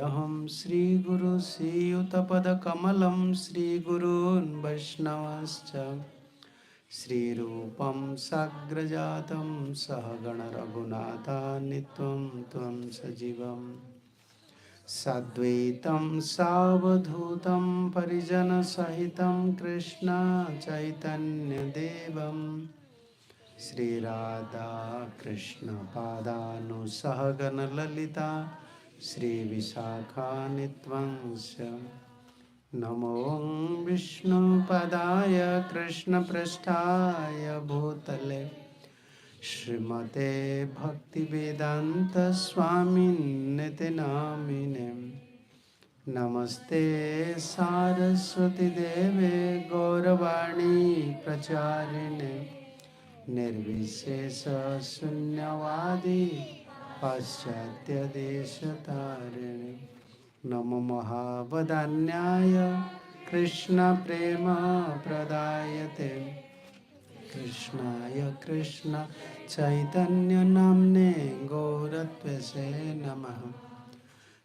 Aham Sri Guru Siyutapada Kamalam Sri Gurun Vaishnavascha Sri Rupam Sagrajatam Sahagana Raghunatha Nitvam Tvam Sajivam Sadvaitam Savadhutam Parijana Sahitam Krishna Chaitanya Devam Sri Radha Krishna Padanu Sahagana Lalita Sri Visakha Nitvangsha Namo Vishnu Padaya Krishna Prasthaya Bhutale Srimate Bhaktivedanta Swami Niti Namine Namaste Saraswati Deve Gauravani Pracharine Nirvishesha Sunyavadi Paschatya Deshatarine Namo Mahavadanyaya Krishna Prema Pradayate Krishnaya Krishna Chaitanya Namne Gauratvese Namaha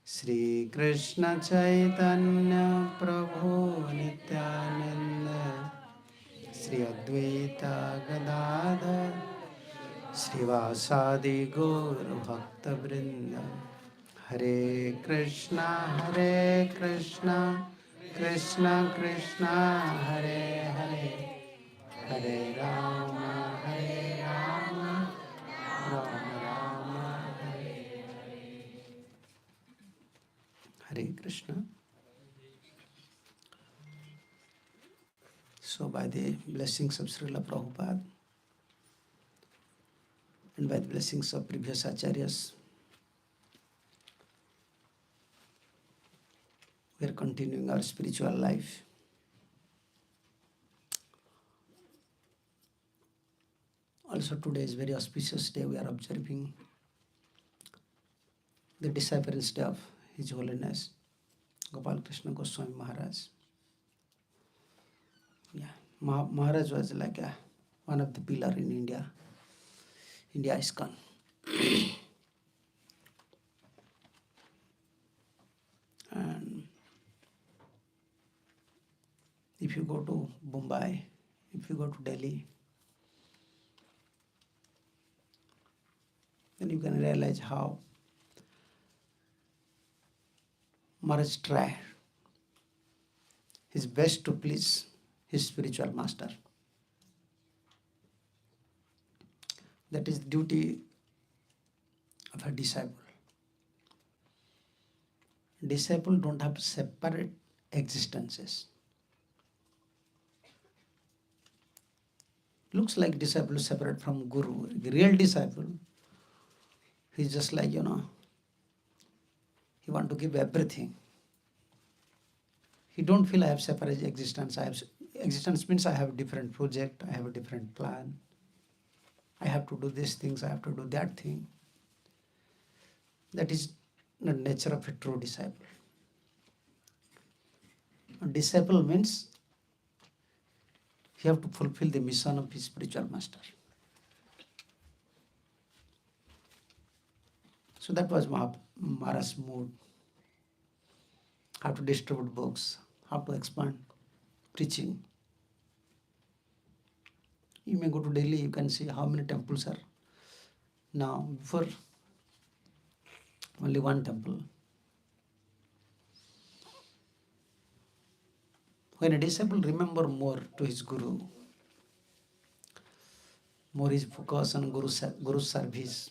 Sri Krishna Chaitanya Prabhu Nityananda Sri Advaita Gadadhar Srivasadi Gaur Bhakta Vrinda Hare Krishna Krishna Krishna Hare Hare Hare Rama Rama Rama Hare Krishna. So by the blessings of Srila Prabhupada and by the blessings of previous acharyas, we are continuing our spiritual life. Also today is very auspicious day. We are observing the disappearance day of His Holiness Gopala Krishna Goswami Maharaj. Yeah, Maharaj was like one of the pillar in India ISKCON. And if you go to Mumbai, if you go to Delhi, then you can realize how Maharaj tried his best to please his spiritual master. That is the duty of a disciple. Disciple don't have separate existences. Looks like disciple is separate from Guru. The real disciple, he's just like, he want to give everything. He don't feel I have separate existence. Existence means I have a different project, I have a different plan. I have to do these things, I have to do that thing. That is the nature of a true disciple. A disciple means he have to fulfill the mission of his spiritual master. So that was Maharaj's mood. How to distribute books, how to expand preaching. You may go to Delhi, you can see how many temples are now. Before, only one temple. When a disciple remember more to his Guru, more his focus on Guru's service,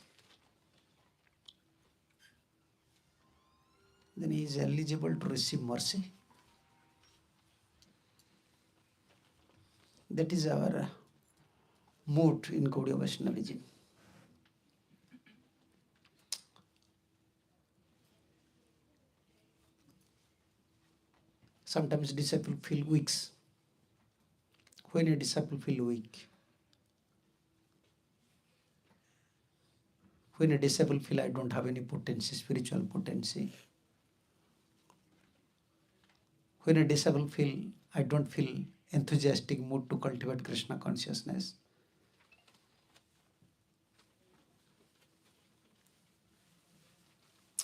then he is eligible to receive mercy. That is our mood in Gaudiya Vaishnavism. Sometimes disciples feel weak. When a disciple feel weak, when a disciple feel I don't have any potency, spiritual potency, when a disciple feel I don't feel enthusiastic mood to cultivate Krishna consciousness,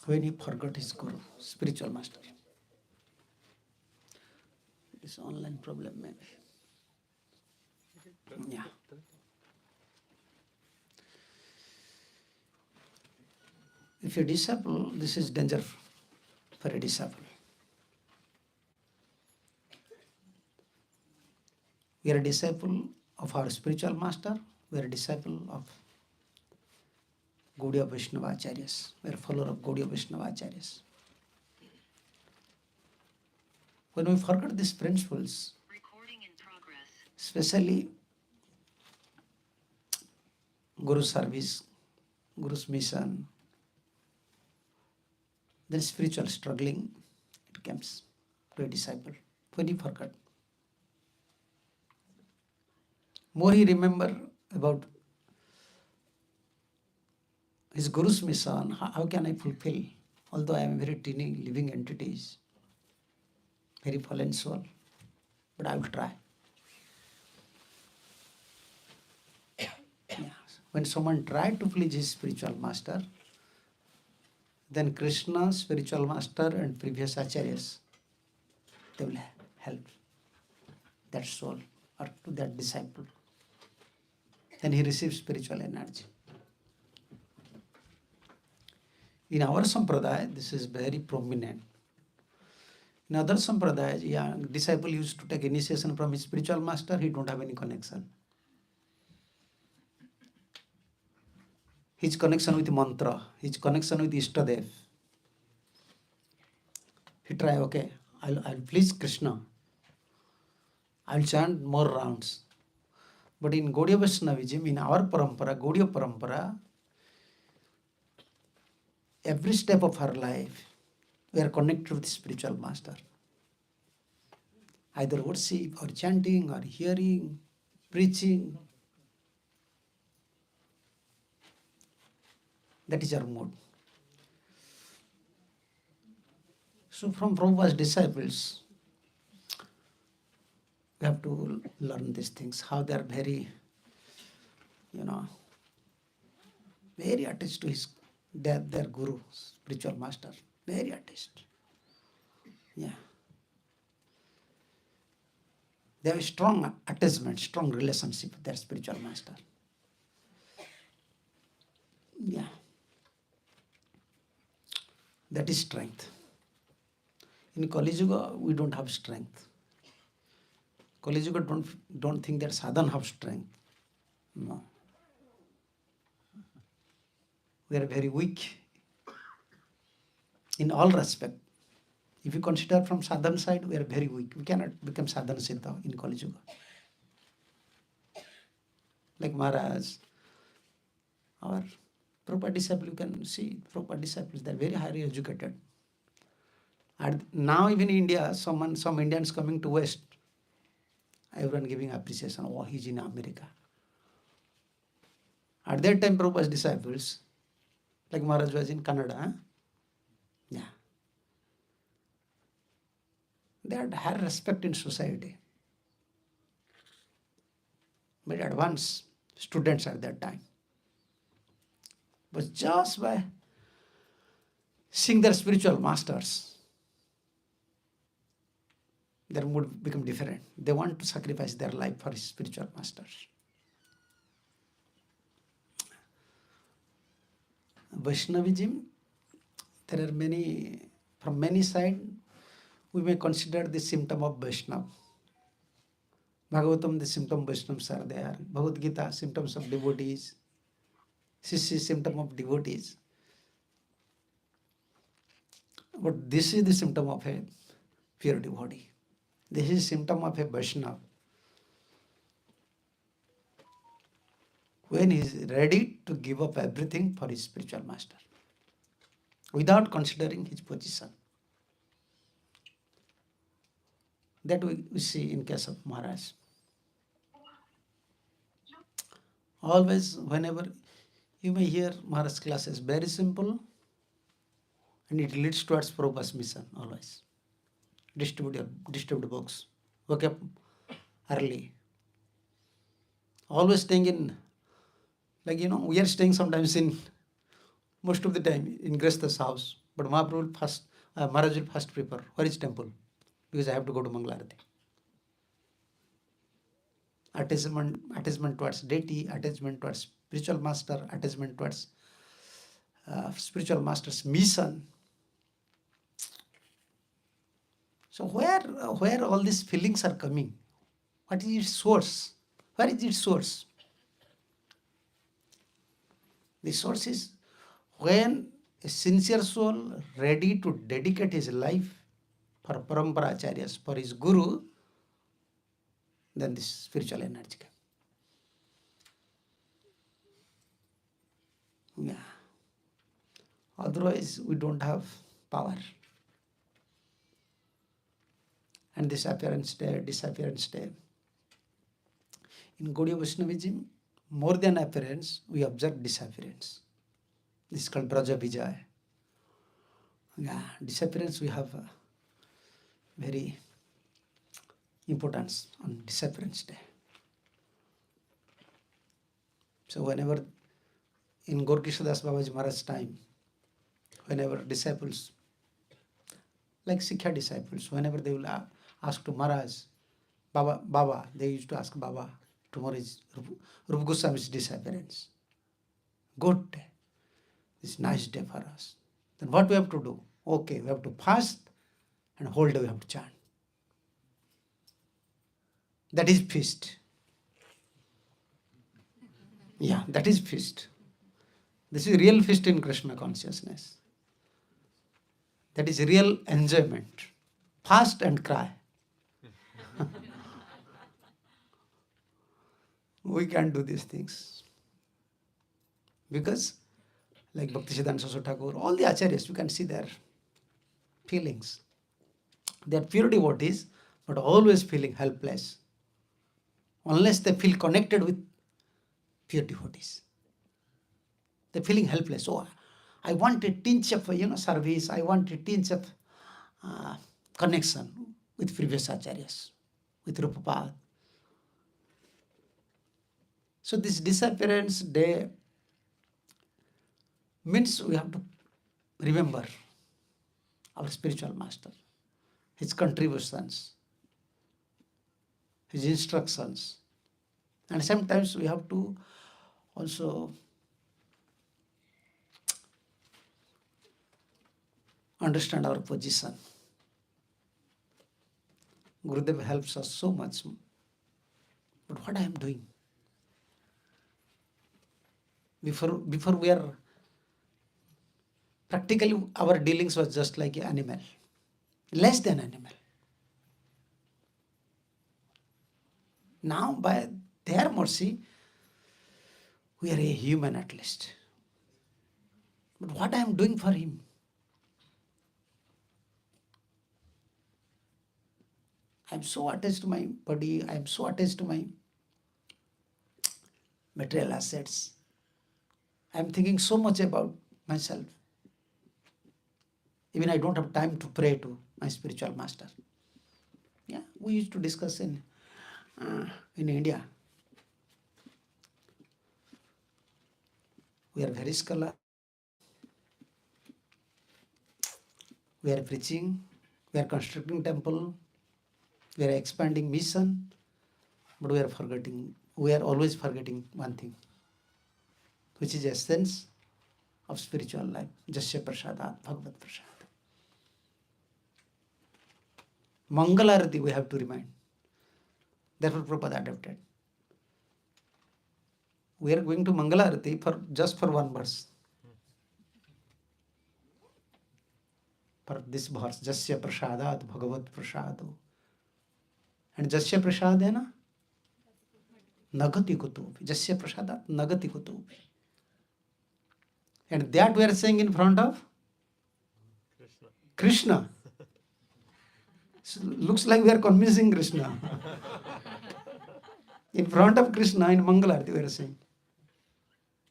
when he forgot his guru, spiritual master. This online problem maybe. Yeah. If a disciple, this is danger for a disciple. We are a disciple of our spiritual master. We are a disciple of Gaudiya Vaishnava Acharyas. We are a follower of Gaudiya Vaishnava Acharyas. When we forget these principles, especially Guru service, Guru's mission, then spiritual struggling, it comes to a disciple. When he forgot, more he remember about his Guru's mission, how can I fulfill, although I am a very teeny living entities, very fallen soul, but I will try. Yeah. When someone tried to please his spiritual master, then Krishna, spiritual master and previous acharyas, they will help that soul or to that disciple. Then he receives spiritual energy. In our sampradaya, this is very prominent. In other sampradayas, disciple used to take initiation from his spiritual master, he don't have any connection. His connection with mantra, his connection with Ishtadev. He try, okay, I'll please Krishna. I'll chant more rounds. But in Gaudiya Vaishnavism, in our parampara, Gaudiya parampara, every step of our life, we are connected with the spiritual master. Either worship or chanting or hearing, preaching. That is our mode. So from Prabhupada's disciples, we have to learn these things, how they are very, very attached to their guru, spiritual master, very attached. Yeah. They have a strong attachment, strong relationship with their spiritual master. Yeah. That is strength. In Kali Yuga, we don't have strength. Kali Yuga don't think that sadhana have strength. No. We are very weak in all respect. If you consider from sadhana side, we are very weak. We cannot become sadhana siddha in Kali Yuga. Like Maharaj, our Prabhupada disciples, you can see Prabhupada disciples, they are very highly educated. And now even in India, some Indians coming to West, everyone giving appreciation, oh, he's in America. At that time, Prabhupada's disciples, like Maharaj was in Canada, yeah. They had high respect in society. Very advanced students at that time. But just by seeing their spiritual masters, their mood become different. They want to sacrifice their life for his spiritual masters. Vaishnavism, there are many, from many sides, we may consider the symptom of Vaishnava. Bhagavatam, the symptom of Vaishnavas are there. Bhagavad Gita, symptoms of devotees. Sisi, symptom of devotees. But this is the symptom of a pure devotee. This is symptom of a Vaishnava. When he is ready to give up everything for his spiritual master, without considering his position. That we see in case of Maharaj. Always, whenever you may hear Maharaj classes, very simple, and it leads towards Prabhupada's mission, always. Distribute books, wake up early. Always staying in, we are staying sometimes in, most of the time, in Grestha's house. But Mahaprabhu first, Maharaj will first prepare. Where is temple? Because I have to go to Mangalarati. Attachment towards deity, attachment towards spiritual master, attachment towards spiritual master's mission. So where all these feelings are coming? What is its source? Where is its source? The source is when a sincere soul ready to dedicate his life for Parampara Acharyas, for his Guru, then this spiritual energy comes. Yeah. Otherwise, we don't have power. And disappearance day. In Gaudiya Vaishnavism, more than appearance, we observe disappearance. This is called Braja Vijay. Yeah, disappearance we have very importance on disappearance day. So whenever in Gaur Krishnadas Babaji Maharaj's time, whenever disciples, like Sikha disciples, whenever they will ask to Maharaj, Baba, they used to ask Baba, tomorrow is Rupa Goswami's disappearance. Good day. It's nice day for us. Then what we have to do? Okay, we have to fast and whole day we have to chant. That is feast. Yeah, that is feast. This is real feast in Krishna consciousness. That is real enjoyment. Fast and cry. We can't do these things. Because, like Bhaktisiddhanta Saraswati Thakur, all the acharyas, you can see their feelings. They are pure devotees, but always feeling helpless. Unless they feel connected with pure devotees. They're feeling helpless. Oh, I want a tinge of service. I want a tinge of connection with previous acharyas, with Rupapada. So this disappearance day means we have to remember our spiritual master, his contributions, his instructions. And sometimes we have to also understand our position. Gurudev helps us so much. But what I am doing? Before we are, practically our dealings was just like an animal, less than animal. Now by their mercy, we are a human at least. But what I am doing for him? I am so attached to my body, I am so attached to my material assets. I am thinking so much about myself. Even I don't have time to pray to my spiritual master. Yeah, we used to discuss in India. We are very scholar. We are preaching. We are constructing temple. We are expanding mission. But we are always forgetting one thing, which is essence of spiritual life. Jasya prasadat, Bhagavad prasad. Mangalarati we have to remind. Therefore Prabhupada adopted. We are going to Mangalarati just for one verse. For this verse, Jasya prasadat, Bhagavad prasado. And Jasya prasadena nagati kutubi. Jasya prasadat nagati kutubi. And that we are saying in front of Krishna. So looks like we are convincing Krishna. In front of Krishna in Mangalarati we are saying.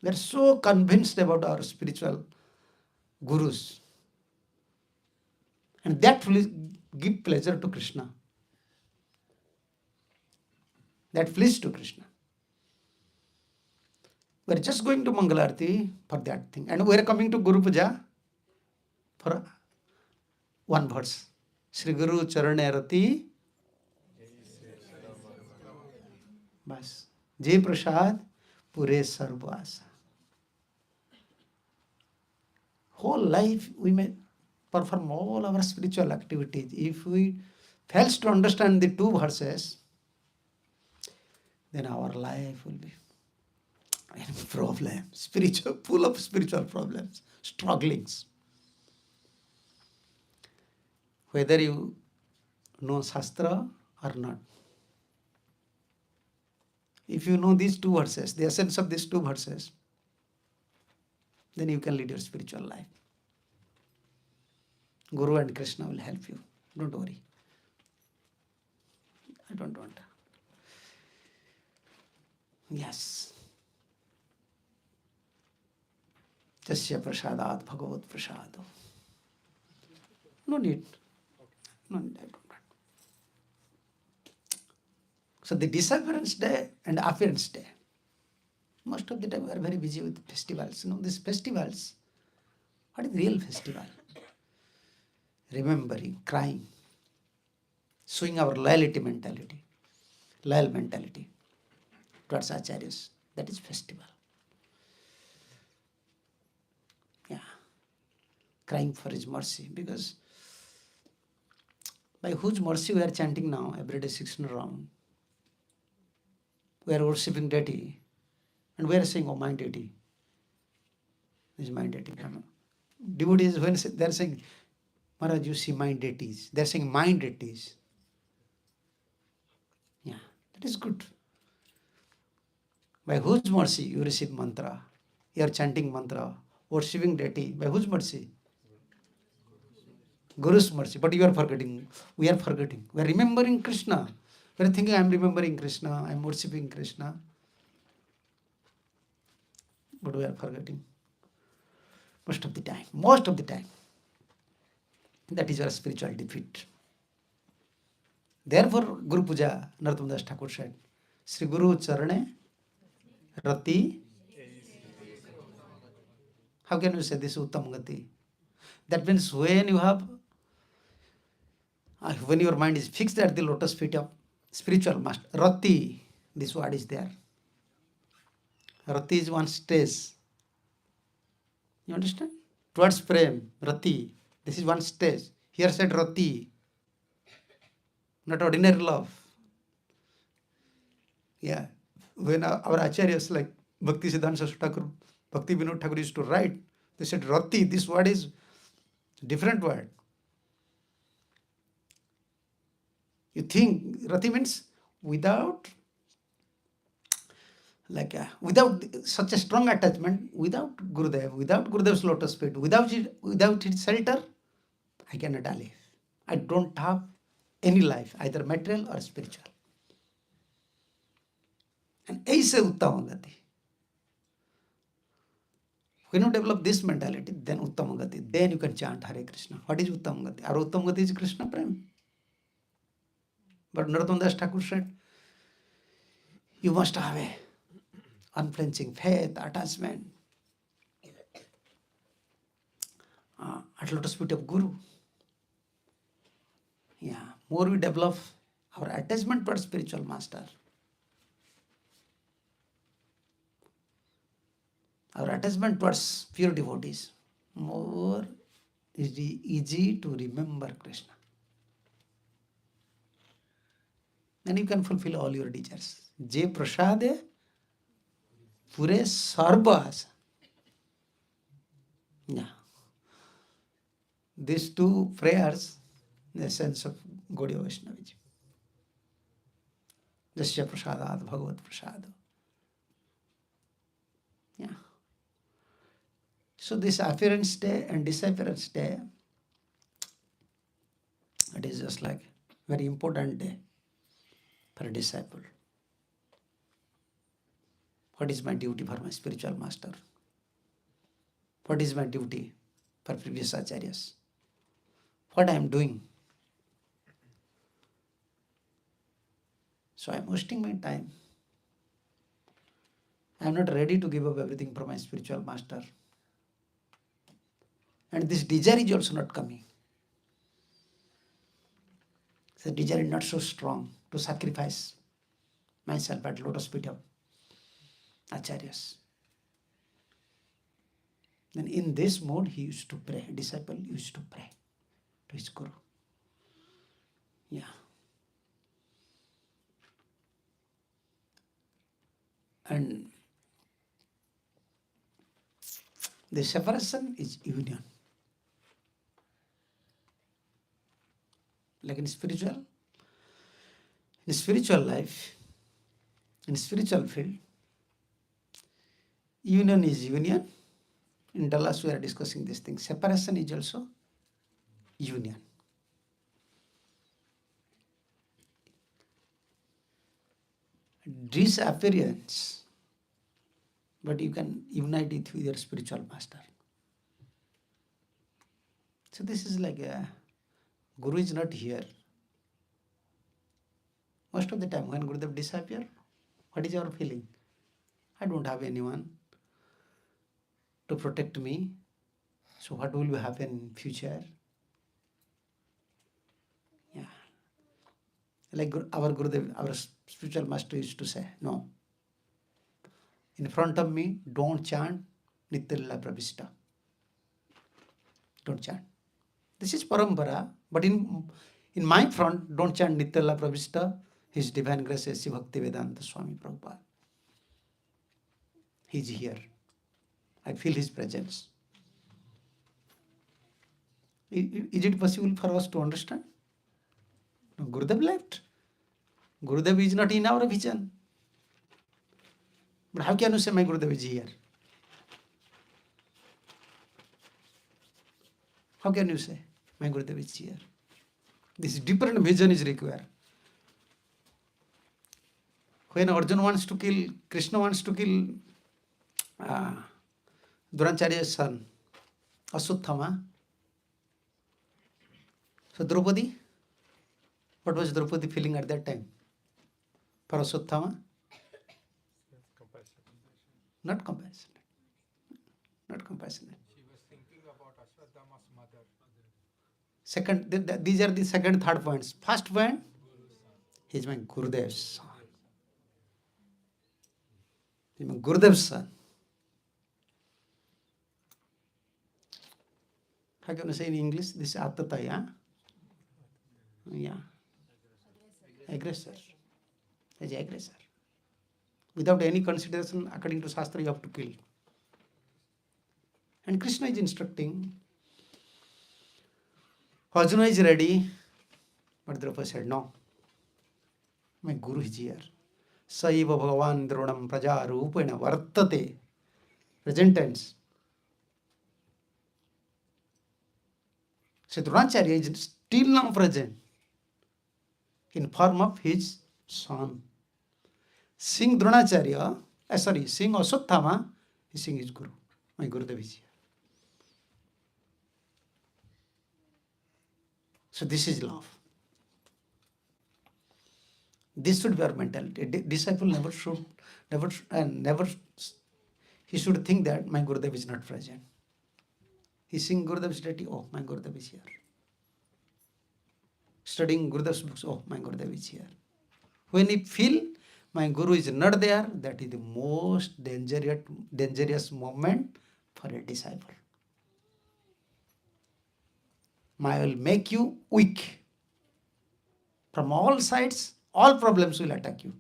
We are so convinced about our spiritual gurus. And that will give pleasure to Krishna. That pleases to Krishna. We are just going to Mangalarati for that thing. And we are coming to Guru Puja for one verse. Sri Guru Charane Rati Bas. Jai Prasad Pure Sarvasa. Whole life we may perform all our spiritual activities. If we fails to understand the two verses, then our life will be in problem, spiritual, full of spiritual problems, strugglings. Whether you know Shastra or not. If you know these two verses, the essence of these two verses, then you can lead your spiritual life. Guru and Krishna will help you. Don't worry. I don't want. Yes. Jasya prasadat bhagavat prasado. No need. No need. I don't want. So the disappearance day and appearance day. Most of the time we are very busy with festivals. These festivals, what is real festival? Remembering, crying, showing our loyal mentality towards acharyas. That is festival. Yeah. Crying for his mercy, because by whose mercy we are chanting now every day 16 round. We are worshipping deity, and we are saying, oh, my deity. This is my deity. Devotees, when they are saying, Maharaj, you see my deities. They are saying my deities. Yeah, that is good. By whose mercy you receive mantra? You are chanting mantra, worshipping deity. By whose mercy? Guru's mercy. But you are forgetting. We are forgetting. We are remembering Krishna. We are thinking, I am remembering Krishna. I am worshipping Krishna. But we are forgetting. Most of the time. That is our spiritual defeat. Therefore, Guru Puja, Narottam Das Thakur said, Sri Guru Charane Rati. How can you say this Uttam Gati? That means when your mind is fixed at the lotus feet of spiritual master, Rati, this word is there. Rati is one stage. You understand? Towards Prem, Rati. This is one stage. Here said Rati. Not ordinary love. Yeah. When our acharyas like Bhakti Siddhanta Saraswati Thakur, Bhakti Vinod Thakur used to write, they said Rati, this word is a different word. You think Rati means without such a strong attachment, without Gurudev's lotus feet, without its shelter, I cannot live. I don't have any life, either material or spiritual. And aise Uttama Gati. When you develop this mentality, then Uttama Gati, then you can chant Hare Krishna. What is Uttama Gati? Our Uttama Gati is Krishna Prem. But Narottam Das Thakur said, you must have a unflinching faith, attachment at lotus feet of Guru. Yeah, more we develop our attachment towards spiritual master, our attachment towards pure devotees, more is easy to remember Krishna. Then you can fulfill all your desires. Je prasade pure sarvas. Yeah. These two prayers, the sense of Gaudiya Vaishnavism. Jasya prasadat bhagavat prasado. Yeah. So this appearance day and disappearance day, it is just like very important day for a disciple. What is my duty for my spiritual master? What is my duty for previous acharyas? What I am doing? So I am wasting my time. I am not ready to give up everything for my spiritual master. And this desire is also not coming. The desire is not so strong to sacrifice myself at lotus feet of Acharyas. Then in this mode, he used to pray. Disciple used to pray to his Guru. Yeah. And the separation is union. Like in spiritual life, in spiritual field, union is union. In Dallas we are discussing this thing. Separation is also union. Disappearance, but you can unite it with your spiritual master. So this is like a Guru is not here. Most of the time when Gurudev disappear, what is our feeling? I don't have anyone to protect me. So what will happen in future? Yeah. Like our Gurudev, our spiritual master used to say, no. In front of me, don't chant Nityalila Pravishta. Don't chant. This is parampara, but in my front, don't chant Nityalila Pravishta, His Divine Grace S.C. Bhaktivedanta Swami Prabhupada. He is here. I feel his presence. Is it possible for us to understand? No, Gurudev left. Gurudev is not in our vision. But how can you say my Gurudev is here? How can you say my Gurudev is here? This different vision is required. When Arjuna wants to kill, Krishna wants to kill Dronacharya's son, Aswathama. So Draupadi, what was Draupadi feeling at that time? For Aswathama? Not compassionate. Not compassionate. She was thinking about Ashwadhama's mother. Second, these are the second, third points. First point, he is my Gurudev's son. He is my Gurudev's son. How can I say in English? This is Attataya. Yeah. Aggressor. As aggressor. Without any consideration, according to Shastra, you have to kill. And Krishna is instructing. Arjuna is ready. But Draupadi said, no. My Guru is here. Saiva Bhagavan Dronam Praja Rupena Vartate. Present tense. So Dronacharya is still now present in form of his son. Seeing Dronacharya, seeing Aswathama, he seeing his Guru. My Gurudev is here. So this is love. This should be our mentality. A disciple never, he should think that my Gurudev is not present. He seeing Gurudev's deity, oh, my Gurudev is here. Studying Gurudev's books, oh, my Gurudev is here. When he feel my Guru is not there, that is the most dangerous moment for a disciple. Maya will make you weak. From all sides, all problems will attack you.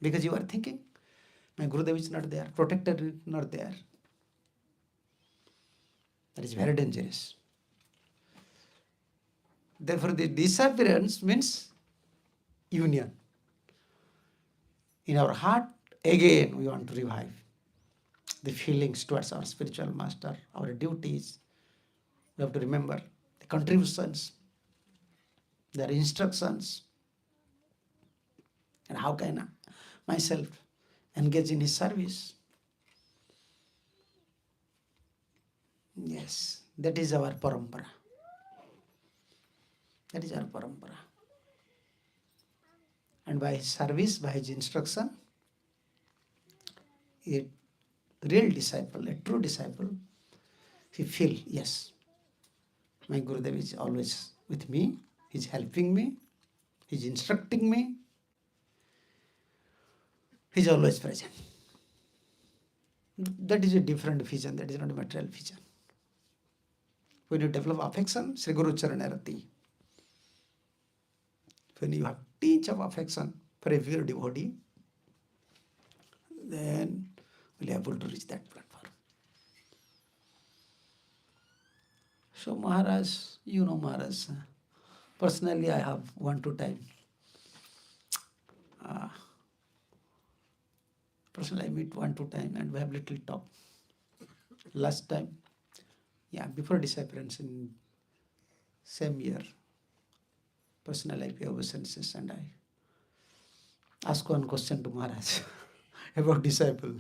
Because you are thinking, my Gurudev is not there, protector is not there. That is very dangerous. Therefore, the disappearance means union. In our heart, again, we want to revive the feelings towards our spiritual master, our duties. We have to remember the contributions, their instructions, and how can I myself engage in his service. Yes, that is our parampara. That is our parampara. And by his service, by his instruction, it The real disciple, a true disciple, he feel, yes, my Gurudev is always with me, he's helping me, he's instructing me, he's always present. That is a different vision, that is not a material vision. When you develop affection, Sri Guru Charanarati. When you have teach of affection for a pure devotee, then we'll be able to reach that platform. So Maharaj, you know Maharaj, personally I have 1-2 times. Personally I meet 1-2 times and we have little talk. Last time, before disappearance in same year, personally I pay obeisances and I ask one question to Maharaj about disciple.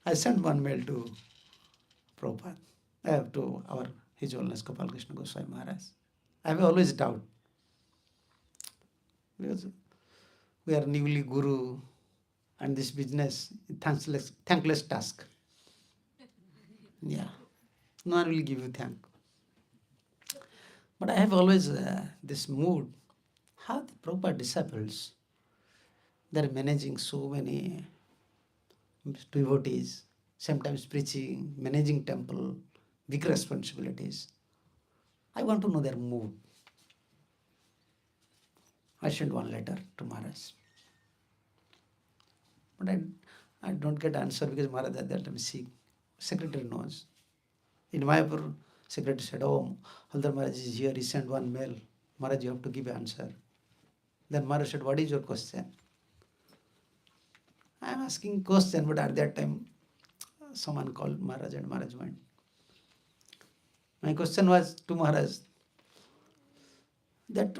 I sent one mail to Prabhupada, to our His Holiness Gopala Krishna Goswami Maharaj. I have always doubt because we are newly Guru and this business thankless task. Yeah, no one will give you thank. But I have always this mood, how the Prabhupada disciples, they are managing so many devotees, sometimes preaching, managing temple, big responsibilities. I want to know their mood. I sent one letter to Maharaj. But I don't get answer because Maharaj at that time is sick. Secretary knows. In Mayapur, secretary said, oh, Haladhara Maharaj is here, he sent one mail. Maharaj, you have to give an answer. Then Maharaj said, what is your question? I am asking question, but at that time, someone called Maharaj and Maharaj went. My question was to Maharaj that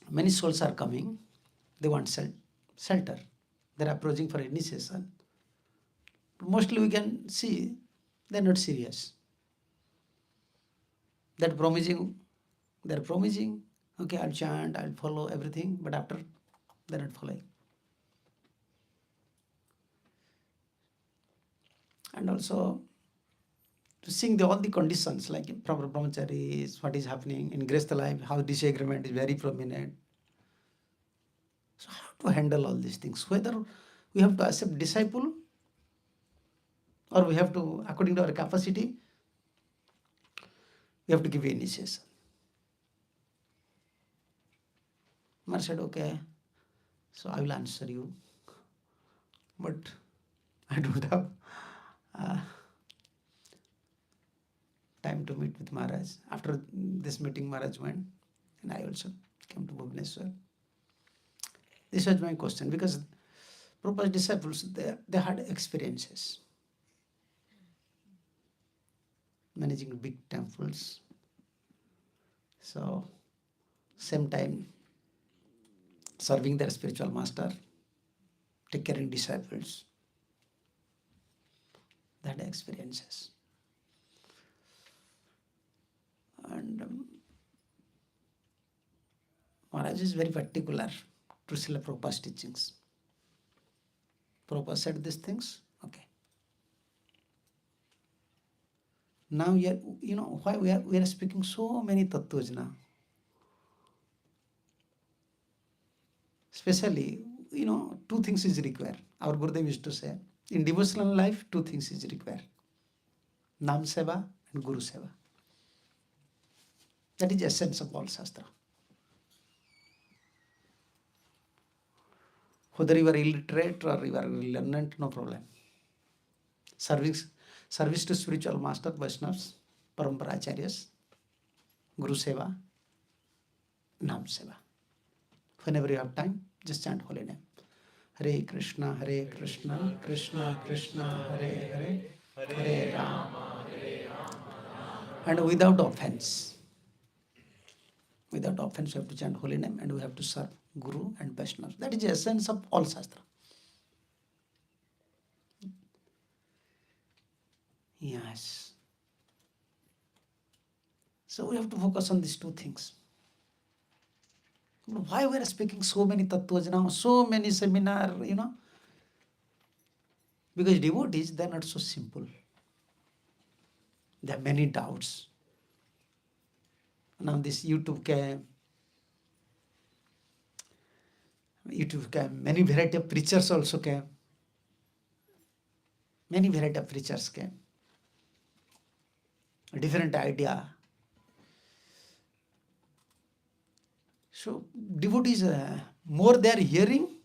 many souls are coming, they want shelter. They are approaching for initiation. Mostly we can see they are not serious. They're promising, okay, I'll chant, I'll follow everything, but after they're not following. And also to seeing all the conditions like proper brahmacharis, what is happening in Grihastha life, how disagreement is very prominent. So how to handle all these things? Whether we have to accept disciple or we have to, according to our capacity, we have to give initiation. Maharaj said, okay, so I will answer you. But I don't have time to meet with Maharaj. After this meeting, Maharaj went, and I also came to Bhubaneswar. This was my question, because Prabhupada's disciples, they had experiences. Managing big temples. So, same time, serving their spiritual master, take caring disciples. They had experiences. And Maharaj is very particular to Srila Prabhupada's teachings. Prabhupada said these things, okay. Now, why we are speaking so many tattvas now. Especially, two things is required. Our Gurudev used to say, in devotional life, two things is required. Nam Seva and Guru Seva. That is the essence of all Shastra. Whether you are illiterate or you are learned, no problem. Service to spiritual master, Vaishnavas, Parampara Acharyas, Guru Seva, Nam Seva. Whenever you have time, just chant holy name. Hare Krishna, Krishna Krishna, Hare Hare, Hare Rama, and without offense. Without offense, we have to chant holy name and we have to serve Guru and Vaishnavas. That is the essence of all Shastra. Yes. So we have to focus on these two things. Why we are speaking so many tattvas now, so many seminars, Because devotees, they are not so simple. There are many doubts. Now this YouTube came, many variety of preachers also came. Many variety of preachers came. A different idea. So devotees, more they are hearing,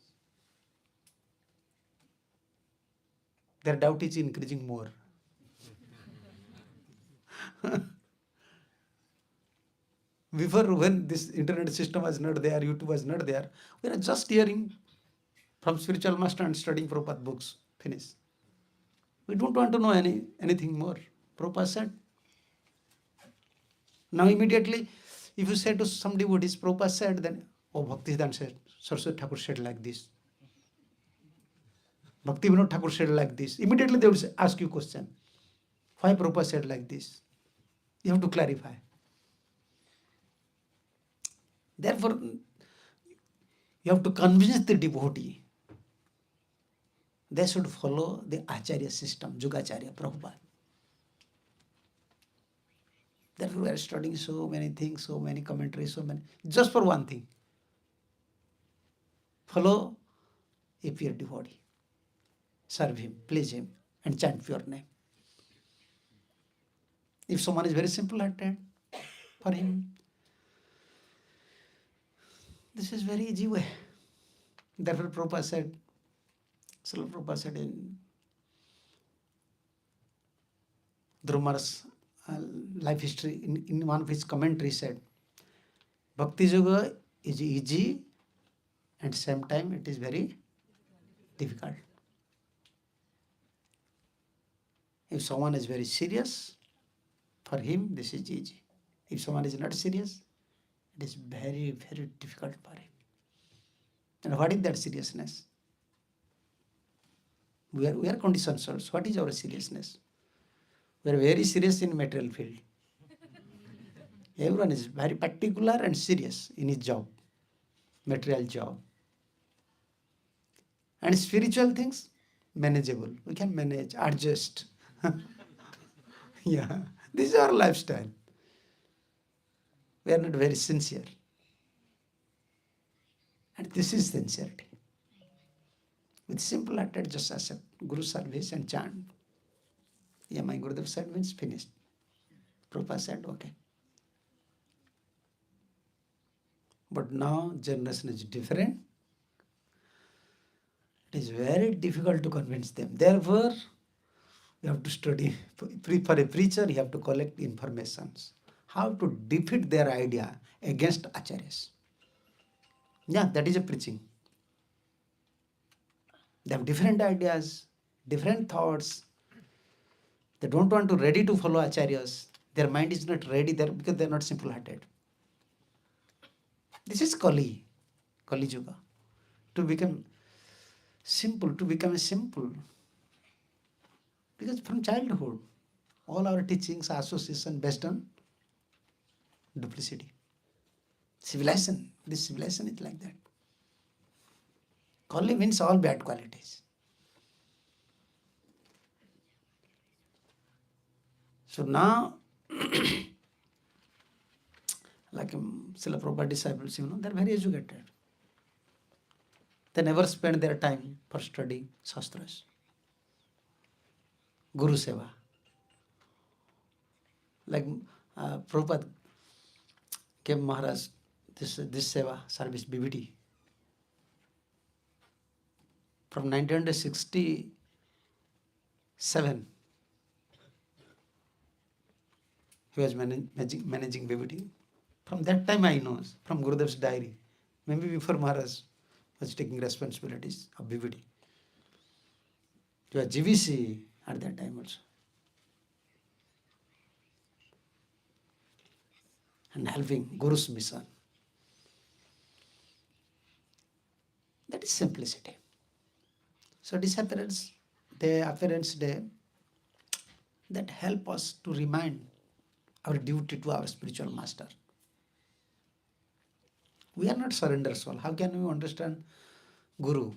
their doubt is increasing more. Before, when this internet system was not there, YouTube was not there, we are just hearing from spiritual master and studying Prabhupada books. Finish. We don't want to know anything more. Prabhupada said. Now immediately, if you say to some devotees, Prabhupada said, then, oh, Bhaktisiddhanta said, Saraswati Thakur said like this. Bhakti Vinod Thakur said like this. Immediately they would ask you question. Why Prabhupada said like this? You have to clarify. Therefore, you have to convince the devotee. They should follow the Acharya system, Yugacharya, Prabhupada. Therefore, we are studying so many things, so many commentaries, so many, just for one thing. Follow a pure devotee. Serve him, please him, and chant pure name. If someone is very simple-hearted, for him, this is very easy way. Therefore, Prabhupada said, Srila Prabhupada said in Dhrumar's life history, in one of his commentaries said, Bhakti Yoga is easy and same time it is very difficult. If someone is very serious, for him this is easy. If someone is not serious, it is very, very difficult for him. And what is that seriousness? We are conditioned souls. What is our seriousness? We are very serious in material field. Everyone is very particular and serious in his job, material job. And spiritual things, manageable. We can manage, adjust. Yeah, this is our lifestyle. We are not very sincere. And this is sincerity. With simple hearted, just accept Guru service and chant. Yeah, my Gurudev said means finished. Prabhupada said, okay. But now generation is different. It is very difficult to convince them. Therefore, you have to study. For a preacher, you have to collect informations. How to defeat their idea against acharyas. Yeah, that is a preaching. They have different ideas, different thoughts. They don't want to ready to follow acharyas. Their mind is not ready there because they are not simple-hearted. This is Kali Yuga. To become simple. Because from childhood, all our teachings are association based on duplicity. Civilization. This civilization is like that. Kali means all bad qualities. So now, like Srila Prabhupada disciples, they're very educated. They never spend their time for studying Shastras. Guru Seva. Like Prabhupada gave Maharaj this Seva service BBT. From 1967, he was managing BBT. From that time I know, from Gurudev's diary, maybe before Maharaj was taking responsibilities of BBT. He was GVC at that time also. And helping Guru's mission. That is simplicity. So disappearance day, appearance day, that help us to remind our duty to our spiritual master. We are not surrender soul. How can we understand Guru?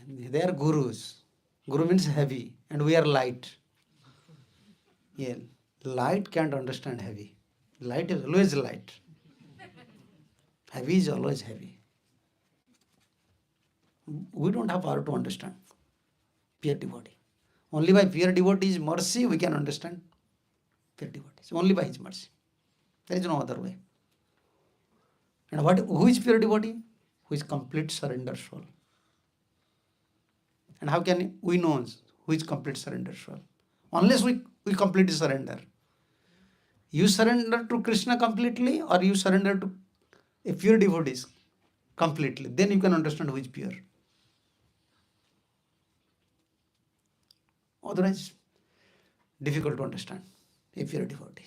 They are gurus. Guru means heavy, and we are light. Yeah, light can't understand heavy. Light is always light. Heavy is always heavy. We don't have power to understand pure devotee. Only by pure devotee's mercy we can understand pure devotees. Only by his mercy. There is no other way. And who is pure devotee? Who is complete surrender soul. And how can we know who is complete surrender soul? Unless we completely surrender. You surrender to Krishna completely, or you surrender to a pure devotee completely. Then you can understand who is pure. Otherwise, difficult to understand a pure devotee.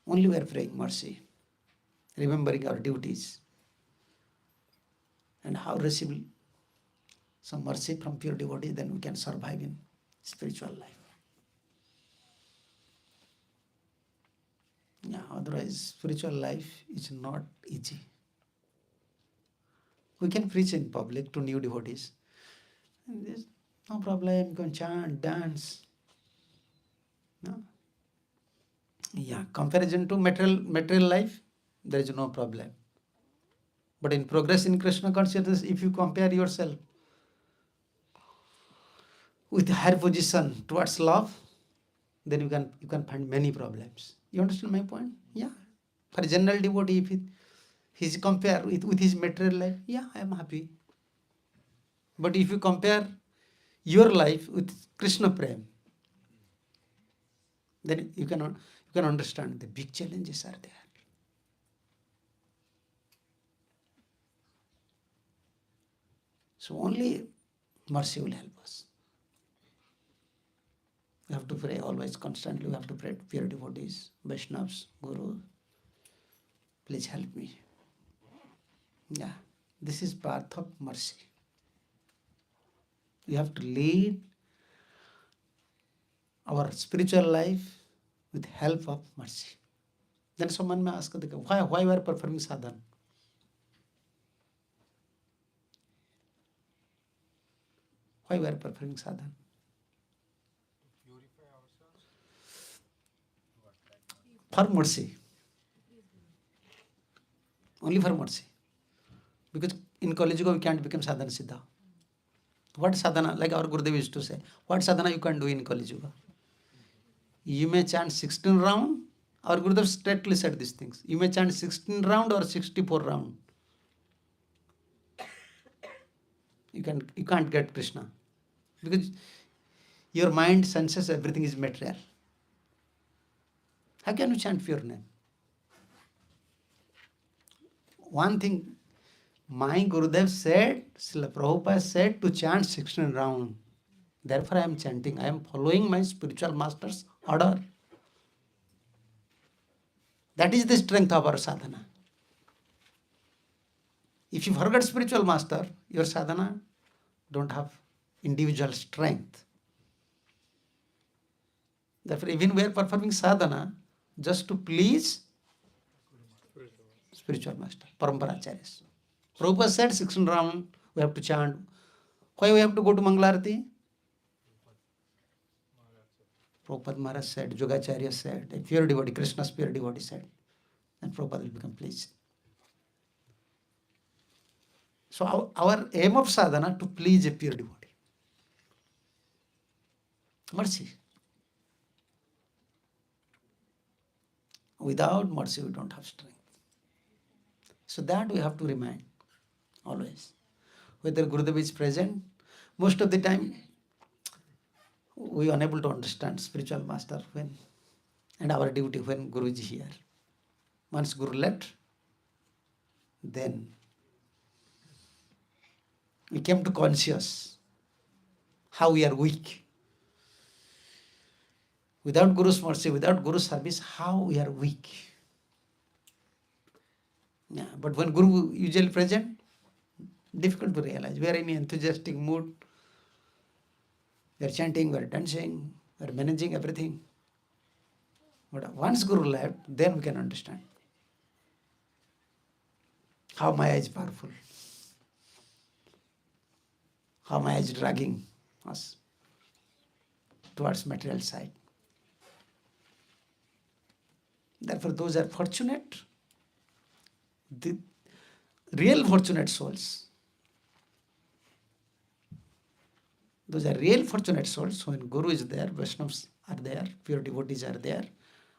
Only we are praying mercy, remembering our duties, and how receive some mercy from pure devotee, then we can survive in spiritual life. Yeah, otherwise spiritual life is not easy. We can preach in public to new devotees. And there's no problem, you can chant, dance. No? Yeah, comparison to material life, there is no problem. But in progress in Krishna consciousness, if you compare yourself with higher position towards love, then you can find many problems. You understand my point? Yeah. For a general devotee, if he's compare with his material life, yeah, I am happy. But if you compare your life with Krishna Prem, then you can understand the big challenges are there. So only mercy will help us. We have to pray always, constantly. We have to pray to pure devotees, Vaishnavas, Guru. Please help me. Yeah, this is path of mercy. We have to lead our spiritual life with help of mercy. Then someone may ask, why we are performing sadhana? Why we are performing sadhana? Purify ourselves. For mercy. Only for mercy. Because in Kali Yuga we can't become sadhana siddha. What sadhana, like our Gurudev used to say, what sadhana you can do in Kali Yuga? You may chant 16 round. Our Gurudev straightly said these things. You may chant 16 round or 64 round. You can't get Krishna. Because your mind senses everything is material. How can you chant pure name? One thing, my Gurudev said, Srila Prabhupada said to chant 16 round. Therefore I am chanting. I am following my spiritual master's order. That is the strength of our sadhana. If you forget spiritual master, your sadhana don't have individual strength. Therefore, even we are performing sadhana just to please spiritual master, Paramparacharyas. Prabhupada said 16 round, we have to chant. Why we have to go to Mangalarati? Prabhupada Maharaj said, Yogacharya said, a pure devotee, Krishna's pure devotee said, and Prabhupada will become pleased. So our aim of sadhana to please a pure devotee. Mercy. Without mercy, we don't have strength. So that we have to remind always. Whether Gurudev is present, most of the time we are unable to understand spiritual master when, and our duty when Guru is here. Once Guru left, then we came to conscious how we are weak. Without Guru's mercy, without Guru's service, how we are weak. Yeah, but when Guru usually present, difficult to realize. We are in enthusiastic mood. We are chanting, we are dancing, we are managing everything. But once Guru left, then we can understand how Maya is powerful. How Maya is dragging us towards material side. Therefore, those are fortunate, the real fortunate souls. Those are real fortunate souls. When Guru is there, Vaishnavas are there, pure devotees are there,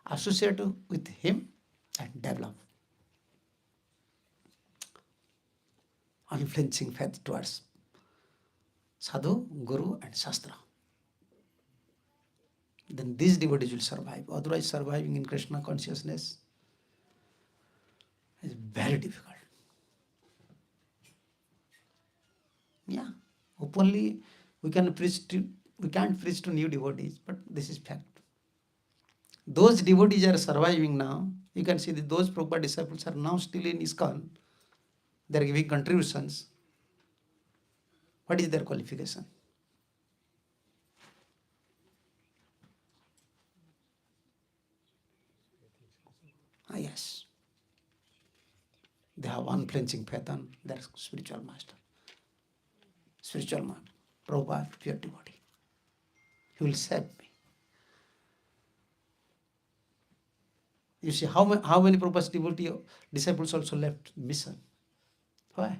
associate with him and develop unflinching faith towards Sadhu, Guru and Shastra. Then these devotees will survive. Otherwise, surviving in Krishna consciousness is very difficult. Yeah, openly we can't preach to new devotees, but this is fact. Those devotees are surviving now. You can see that those Prabhupada disciples are now still in ISKCON. They are giving contributions. What is their qualification? Yes. They have unflinching faith on their spiritual master. Spiritual man, Prabhupada, pure devotee. He will save me. You see how many Prabhupada's devotee disciples also left mission. Why?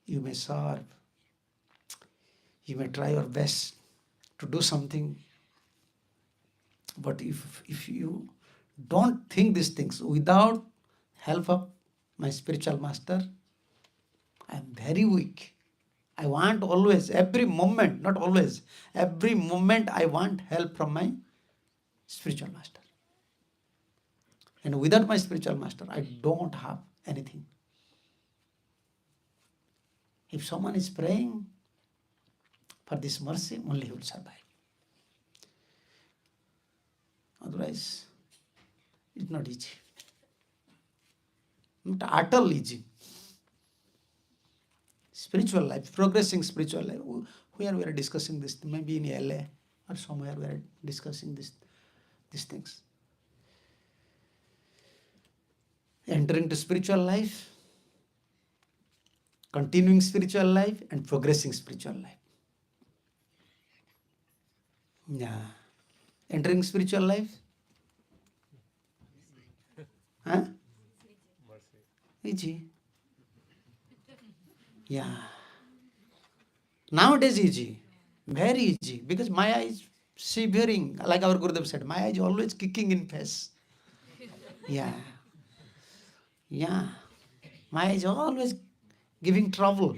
You may serve. You may try your best to do something. But if you don't think these things without help of my spiritual master, I am very weak. I want always, every moment, not always, every moment I want help from my spiritual master. And without my spiritual master, I don't have anything. If someone is praying for this mercy, only he will survive. Otherwise, it's not easy. Not at all easy. Spiritual life, progressing spiritual life. Where we are discussing this, maybe in LA or somewhere we are discussing these things. Entering to spiritual life, continuing spiritual life, and progressing spiritual life. Yeah. Entering spiritual life? Huh? Easy. Yeah. Nowadays easy. Very easy. Because Maya is severing, like our Gurudev said, Maya is always kicking in face. Yeah. Yeah. Maya is always giving trouble.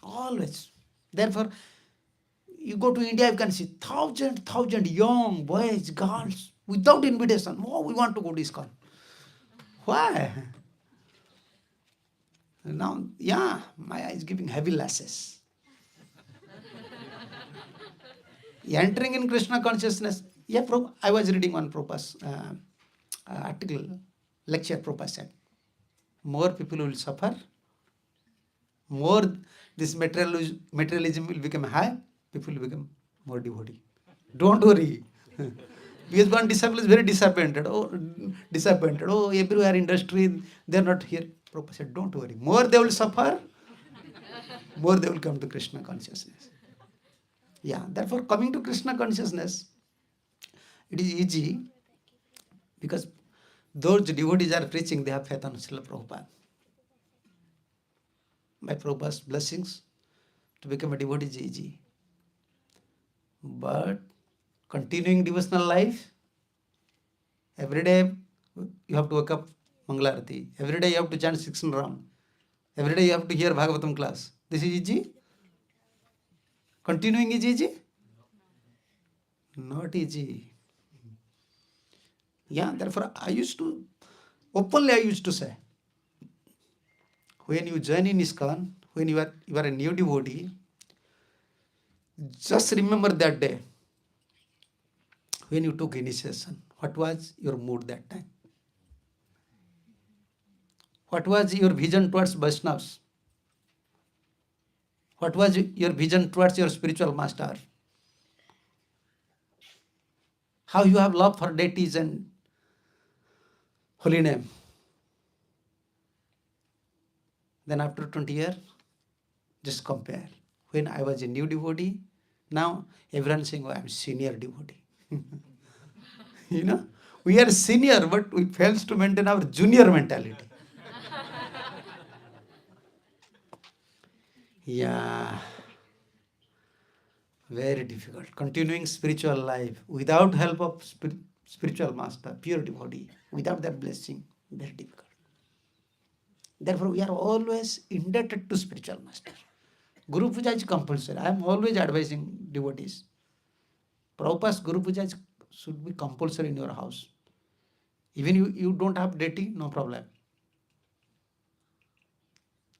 Always. Therefore, you go to India, you can see thousand young boys, girls, without invitation. Oh, we want to go to ISKCON. Why? Now, yeah, Maya is giving heavy lashes. Entering in Krishna consciousness. Yeah, I was reading one Prabhupada's article, lecture Prabhupada said. More people will suffer, more this materialism will become high, people will become more devotee. Don't worry. Because one disciple is very disappointed. Oh, everywhere industry, they are not here. Prabhupada said, don't worry. More they will suffer, more they will come to Krishna consciousness. Yeah, therefore coming to Krishna consciousness, it is easy because those devotees are preaching, they have faith on Srila Prabhupada. By Prabhupada's blessings, to become a devotee is easy. But continuing devotional life, every day you have to wake up Mangalarati. Every day you have to chant 16 rounds. Every day you have to hear Bhagavatam class. This is easy? Continuing is easy? Not easy. Yeah, therefore I used to say, when you join in ISKCON, when you are a new devotee, just remember that day when you took initiation. What was your mood that time? What was your vision towards Vaishnavas? What was your vision towards your spiritual master? How you have love for deities and holy name? Then after 20 years, just compare. When I was a new devotee, now everyone saying, oh, I'm senior devotee. You know, we are senior, but we fails to maintain our junior mentality. Yeah, very difficult. Continuing spiritual life without help of spiritual master, pure devotee, without their blessing, very difficult. Therefore, we are always indebted to spiritual master. Guru Puja is compulsory. I am always advising devotees. Prabhupada's Guru Puja should be compulsory in your house. Even you don't have deity, no problem.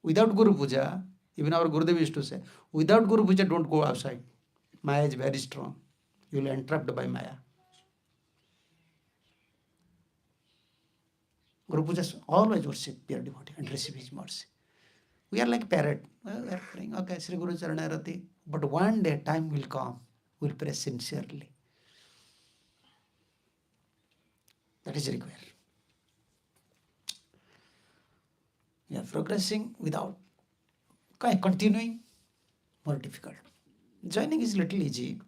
Without Guru Puja, even our Gurudev used to say, without Guru Puja, don't go outside. Maya is very strong. You will be entrapped by Maya. Guru Puja always worship pure devotee and receive his mercy. We are like parrot. We are praying, okay, Sri Guru Charanarati. But one day time will come. We'll pray sincerely. That is required. We are progressing without continuing, more difficult. Joining is little easy.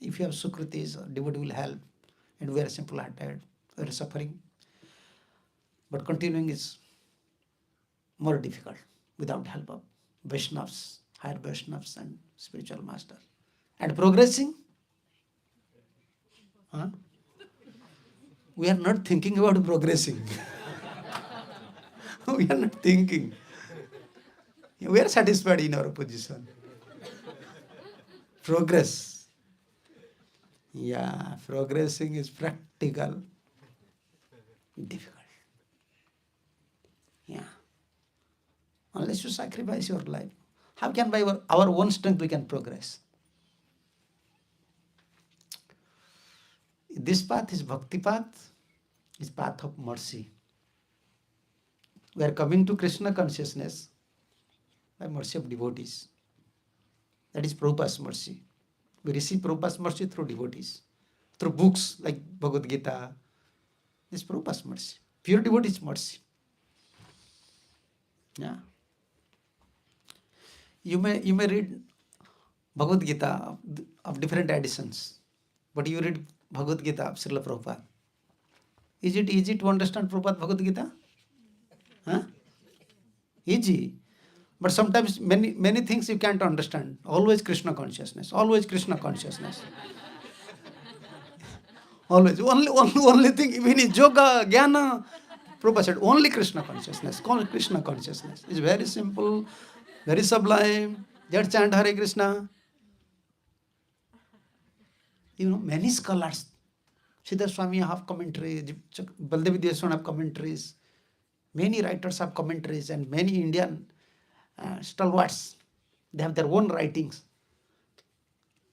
If you have sukritis, devotee will help, and we are simple-hearted, we are suffering. But continuing is more difficult without help of Vaishnavas, higher Vaishnavas and spiritual master. And progressing, we are not thinking about progressing. We are not thinking. We are satisfied in our position. Progress. Yeah, progressing is practical, difficult. Yeah. Unless you sacrifice your life, how can by our own strength we can progress? This path is bhakti path, is path of mercy. We are coming to Krishna consciousness by mercy of devotees. That is Prabhupada's mercy. We receive Prabhupada's mercy through devotees, through books like Bhagavad Gita. This is Prabhupada's mercy. Pure devotees' mercy. Yeah. You may read Bhagavad Gita of different editions, but you read Bhagavad Gita of Srila Prabhupada. Is it easy to understand Prabhupada Bhagavad Gita? Easy. But sometimes many things you can't understand. Always Krishna consciousness. Always Krishna consciousness. Always. Only thing, even in yoga, jnana, Prabhupada said, only Krishna consciousness. Krishna consciousness. It's very simple, very sublime. Just chant Hare Krishna. Many scholars, Siddhartha Swami have commentaries, Baldev Vidyaswami have commentaries, many writers have commentaries, and many Indian stalwarts, they have their own writings.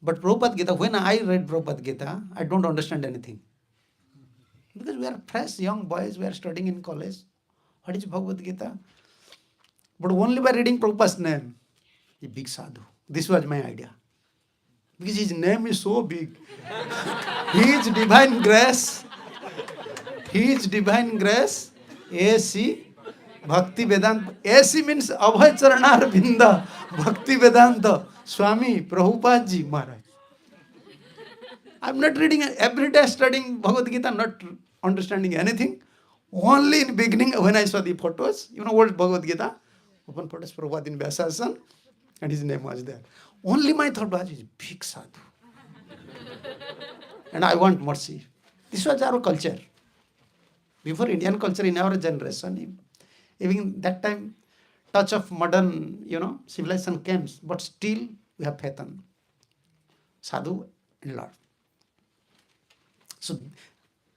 But Prabhupada Gita, when I read Prabhupada Gita, I don't understand anything. Because we are fresh young boys, we are studying in college. What is Bhagavad Gita? But only by reading Prabhupada's name, a big sadhu. This was my idea. Because his name is so big. His divine grace, A.C. Bhakti Vedanta. A.C. means Abhay Charanar Binda. Bhakti Vedanta. Swami, Prabhupada Ji, Maharaj. I'm not reading every day, studying Bhagavad Gita, not understanding anything. Only in beginning, when I saw the photos, what Bhagavad Gita? Open photos, Prabhupada in Vyasasana, and his name was there. Only my thought was, he's big sadhu. And I want mercy. This was our culture. Before Indian culture in our generation, even that time, touch of modern, civilization came, but still we have faith on sadhu and Lord. So,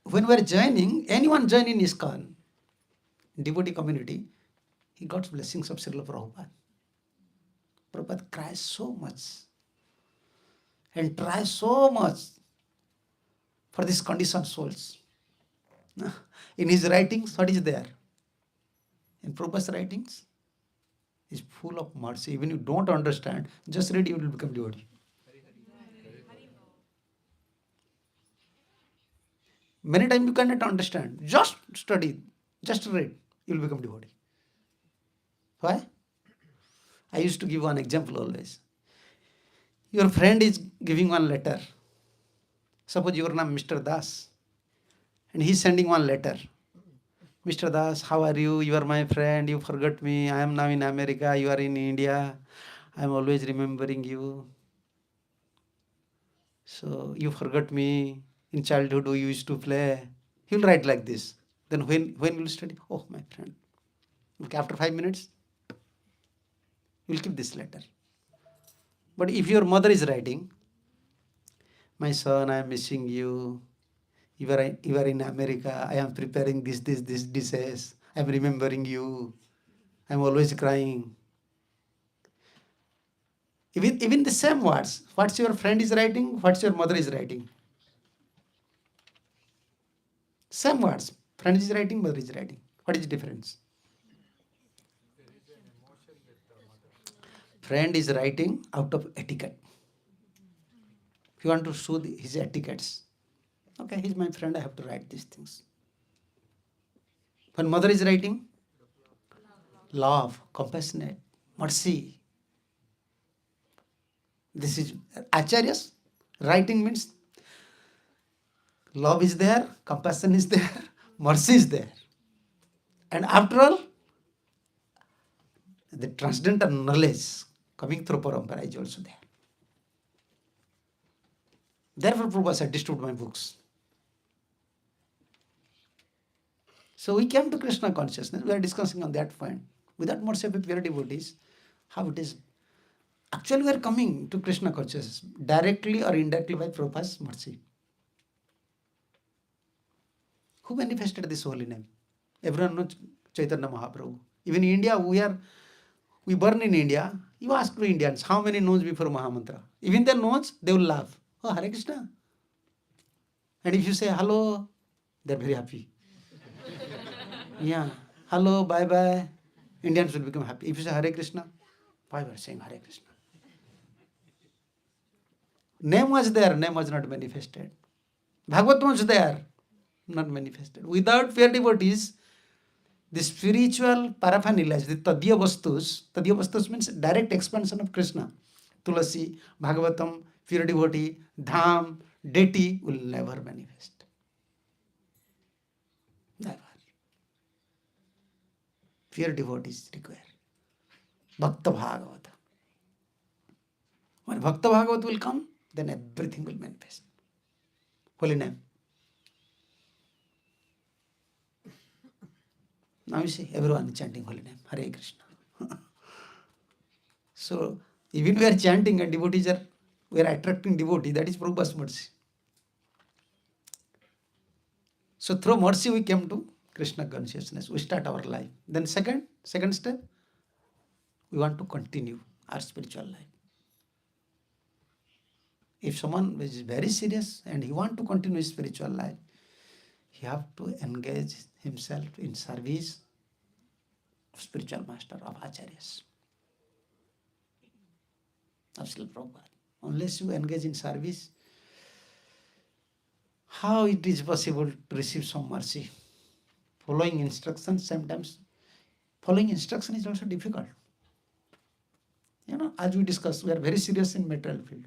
when we are joining, anyone join in ISKCON, devotee community, he got blessings of Srila Prabhupada. Prabhupada cries so much and tries so much for these conditioned souls. In his writings, what is there? In Prabhupada's writings, is full of mercy. Even you don't understand, just read, you will become devotee. Many times you cannot understand. Just study, just read, you will become devotee. Why? I used to give one example always. Your friend is giving one letter. Suppose your name Mr. Das, and he's sending one letter. Mr. Das, how are you? You are my friend. You forgot me. I am now in America. You are in India. I am always remembering you. So you forgot me. In childhood we used to play. He'll write like this. Then when will you study? Oh, my friend. Okay, after 5 minutes, you'll keep this letter. But if your mother is writing, my son, I am missing you. You are in America. I am preparing this dishes. I am remembering you. I am always crying. Even the same words. What's your friend is writing? What's your mother is writing? Same words. Friend is writing, mother is writing. What is the difference? Friend is writing out of etiquette. If you want to show his etiquettes, okay, he's my friend, I have to write these things. When mother is writing, love, compassionate, mercy. This is Acharya's writing means love is there, compassion is there, mercy is there. And after all, the transcendental knowledge coming through Parampara is also there. Therefore, Prabhupada had distributed my books. So we came to Krishna consciousness. We are discussing on that point. Without mercy of pure devotees, how it is. Actually, we are coming to Krishna consciousness directly or indirectly by Prabhupada's mercy. Who manifested this holy name? Everyone knows Chaitanya Mahaprabhu. Even in India, we born in India. You ask to Indians, how many knows before Mahamantra? Even they knows, they will laugh. Oh, Hare Krishna. And if you say hello, they are very happy. Yeah. Hello, bye-bye. Indians will become happy. If you say Hare Krishna, why we are saying Hare Krishna? Name was there, name was not manifested. Bhagavad was there, not manifested. Without pure devotees, the spiritual paraphernalia, the Tadya Vastus means direct expansion of Krishna. Tulasi, Bhagavatam, pure devotee, Dham, deity will never manifest. Never. Pure devotees require. Bhakta Bhagavata. When Bhakta Bhagavata will come, then everything will manifest. Holy name. Now you see, everyone chanting holy name, Hare Krishna. So, even we are chanting and devotees are, we are attracting devotee, that is Prabhupada's mercy. So, through mercy we came to Krishna consciousness. We start our life. Then second step, we want to continue our spiritual life. If someone is very serious and he want to continue his spiritual life, he have to engage himself in service of spiritual master, of acharyas, of Srila Prabhupada. Unless you engage in service, how it is possible to receive some mercy? Following instructions, sometimes following instruction is also difficult. As we discussed, we are very serious in material field.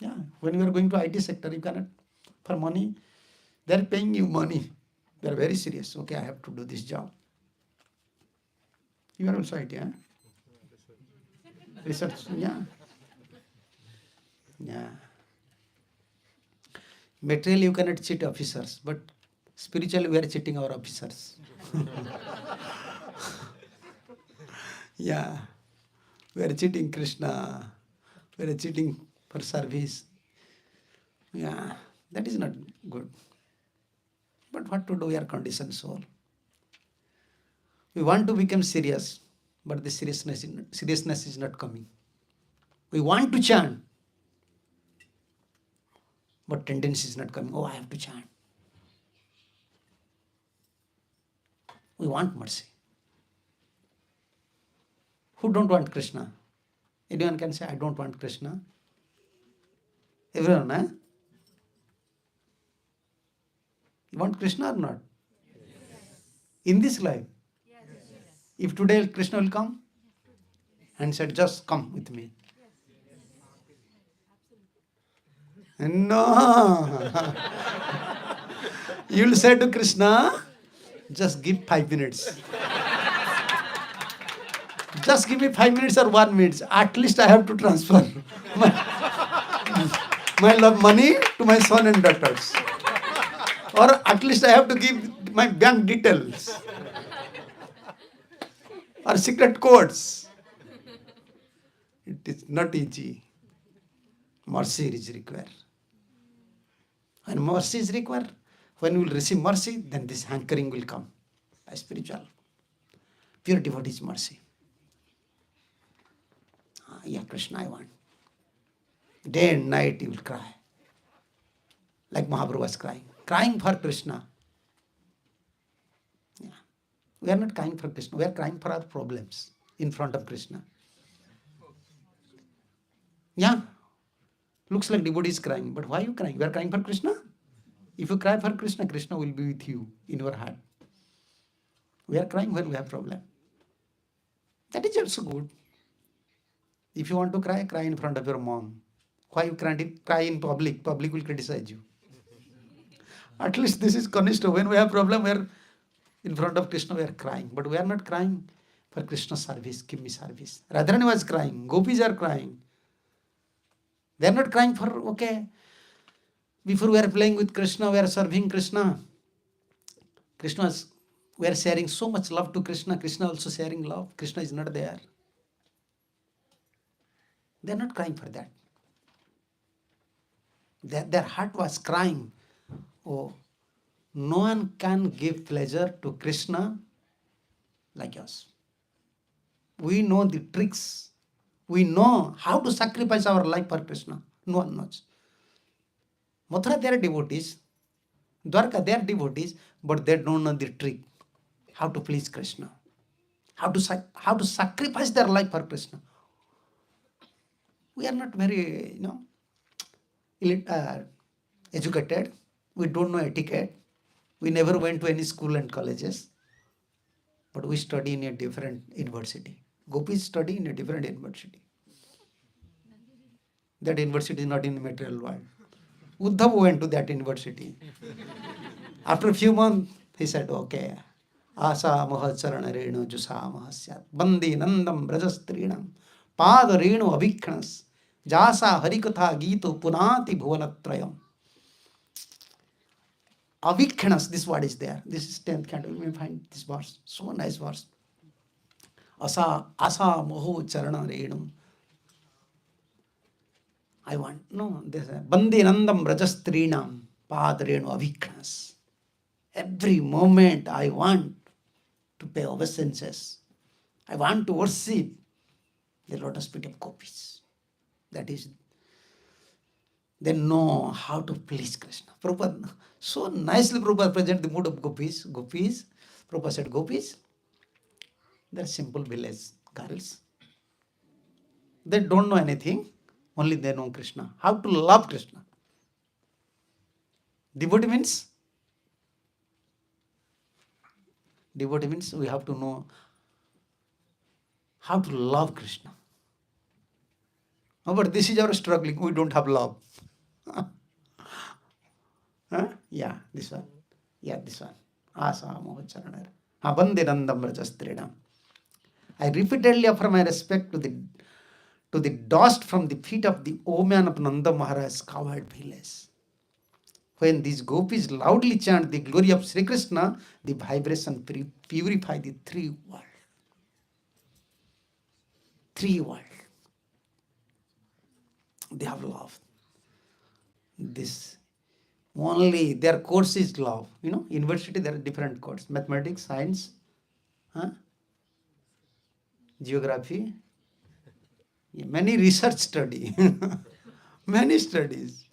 Yeah, when we are going to IT sector, you cannot, for money, they are paying you money. They are very serious. Okay, I have to do this job. You are also IT, huh? Research, yeah. Yeah. Materially, you cannot cheat officers, but spiritually, we are cheating our officers. Yeah. We are cheating Krishna. We are cheating for service. Yeah, that is not good. But what to do? We are conditioned soul. We want to become serious, but the seriousness is not coming. We want to chant, but tendency is not coming. Oh, I have to chant. We want mercy. Who don't want Krishna? Anyone can say, I don't want Krishna. Everyone, eh? You want Krishna or not? Yes. In this life? Yes. If today Krishna will come and said, just come with me. No. You will say to Krishna, just give 5 minutes. Just give me 5 minutes or 1 minute. At least I have to transfer my love money to my son and daughters. Or at least I have to give my bank details. Or secret codes. It is not easy. Mercy is required. When mercy is required, when we will receive mercy, then this hankering will come. A spiritual. Pure devotee's mercy. Yeah, Krishna, I want. Day and night you will cry. Like Mahaprabhu was crying. Crying for Krishna. Yeah. We are not crying for Krishna. We are crying for our problems in front of Krishna. Yeah. Looks like devotee is crying. But why are you crying? We are crying for Krishna. If you cry for Krishna, Krishna will be with you in your heart. We are crying when we have problem. That is also good. If you want to cry, cry in front of your mom. Why you cry in public? Public will criticize you. At least this is Kanishta. When we have problem, we are in front of Krishna, we are crying. But we are not crying for Krishna service, give me service. Radharani was crying. Gopis are crying. They are not crying for, okay, before we are playing with Krishna, we are serving Krishna. We are sharing so much love to Krishna. Krishna also sharing love. Krishna is not there. They are not crying for that. Their heart was crying. Oh, no one can give pleasure to Krishna like us. We know the tricks. We know how to sacrifice our life for Krishna. No one knows. Mathura, they are devotees. Dwarka, they are devotees, but they don't know the trick. How to please Krishna. How to sacrifice their life for Krishna. We are not very, educated. We don't know etiquette. We never went to any school and colleges. But we study in a different university. Gopis study in a different university. That university is not in the material world. Uddhava went to that university. After a few months, he said, okay, asa mahacharana renu jusamahasyat bandi nandam brajastrinam pada renu abhikkhanas jasa harikatha gito punati bhuvanatrayam. Abhikkhanas, this word is there. This is 10th canto. You may find this verse. So nice verse. Asa moho charana renum. I want, no, this Bandi Nandam Rajastrinam Padarenu Abhikkhanas. Every moment I want to pay obeisances. I want to worship the lotus feet of gopis. That is, they know how to please Krishna. Prabhupada, so nicely Prabhupada present the mood of gopis. Prabhupada said, gopis, they're simple village girls. They don't know anything. Only they know Krishna. How to love Krishna. Devotee means we have to know how to love Krishna. Oh, but this is our struggling. We don't have love. Huh? Yeah, this one. Yeah, this one. Asa mohacharanara. Bande nandam rajastrinam. I repeatedly offer my respect to the dust from the feet of the omen of Nanda Maharaj's covered village. When these gopis loudly chant the glory of Sri Krishna, the vibration purify the three worlds. Three worlds. They have love. This only their course is love. University there are different courses: mathematics, science, geography. Many research study, many studies,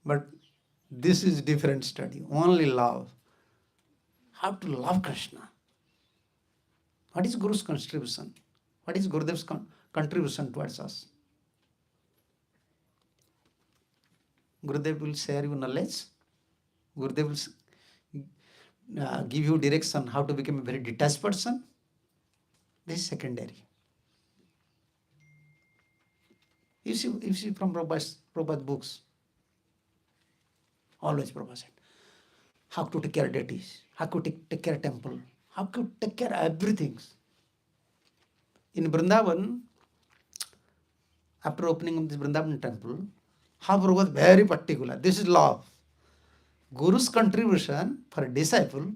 but this is different study. Only love. How to love Krishna. What is Guru's contribution? What is Gurudev's contribution towards us? Gurudev will share you knowledge. Gurudev will give you direction how to become a very detached person. This is secondary. You see from Prabhupada's books, always Prabhupada said, how to take care of deities, how to take care of temple, how to take care of everything. In Vrindavan, after opening of this Vrindavan temple, how Prabhupada was very particular. This is love. Guru's contribution for a disciple,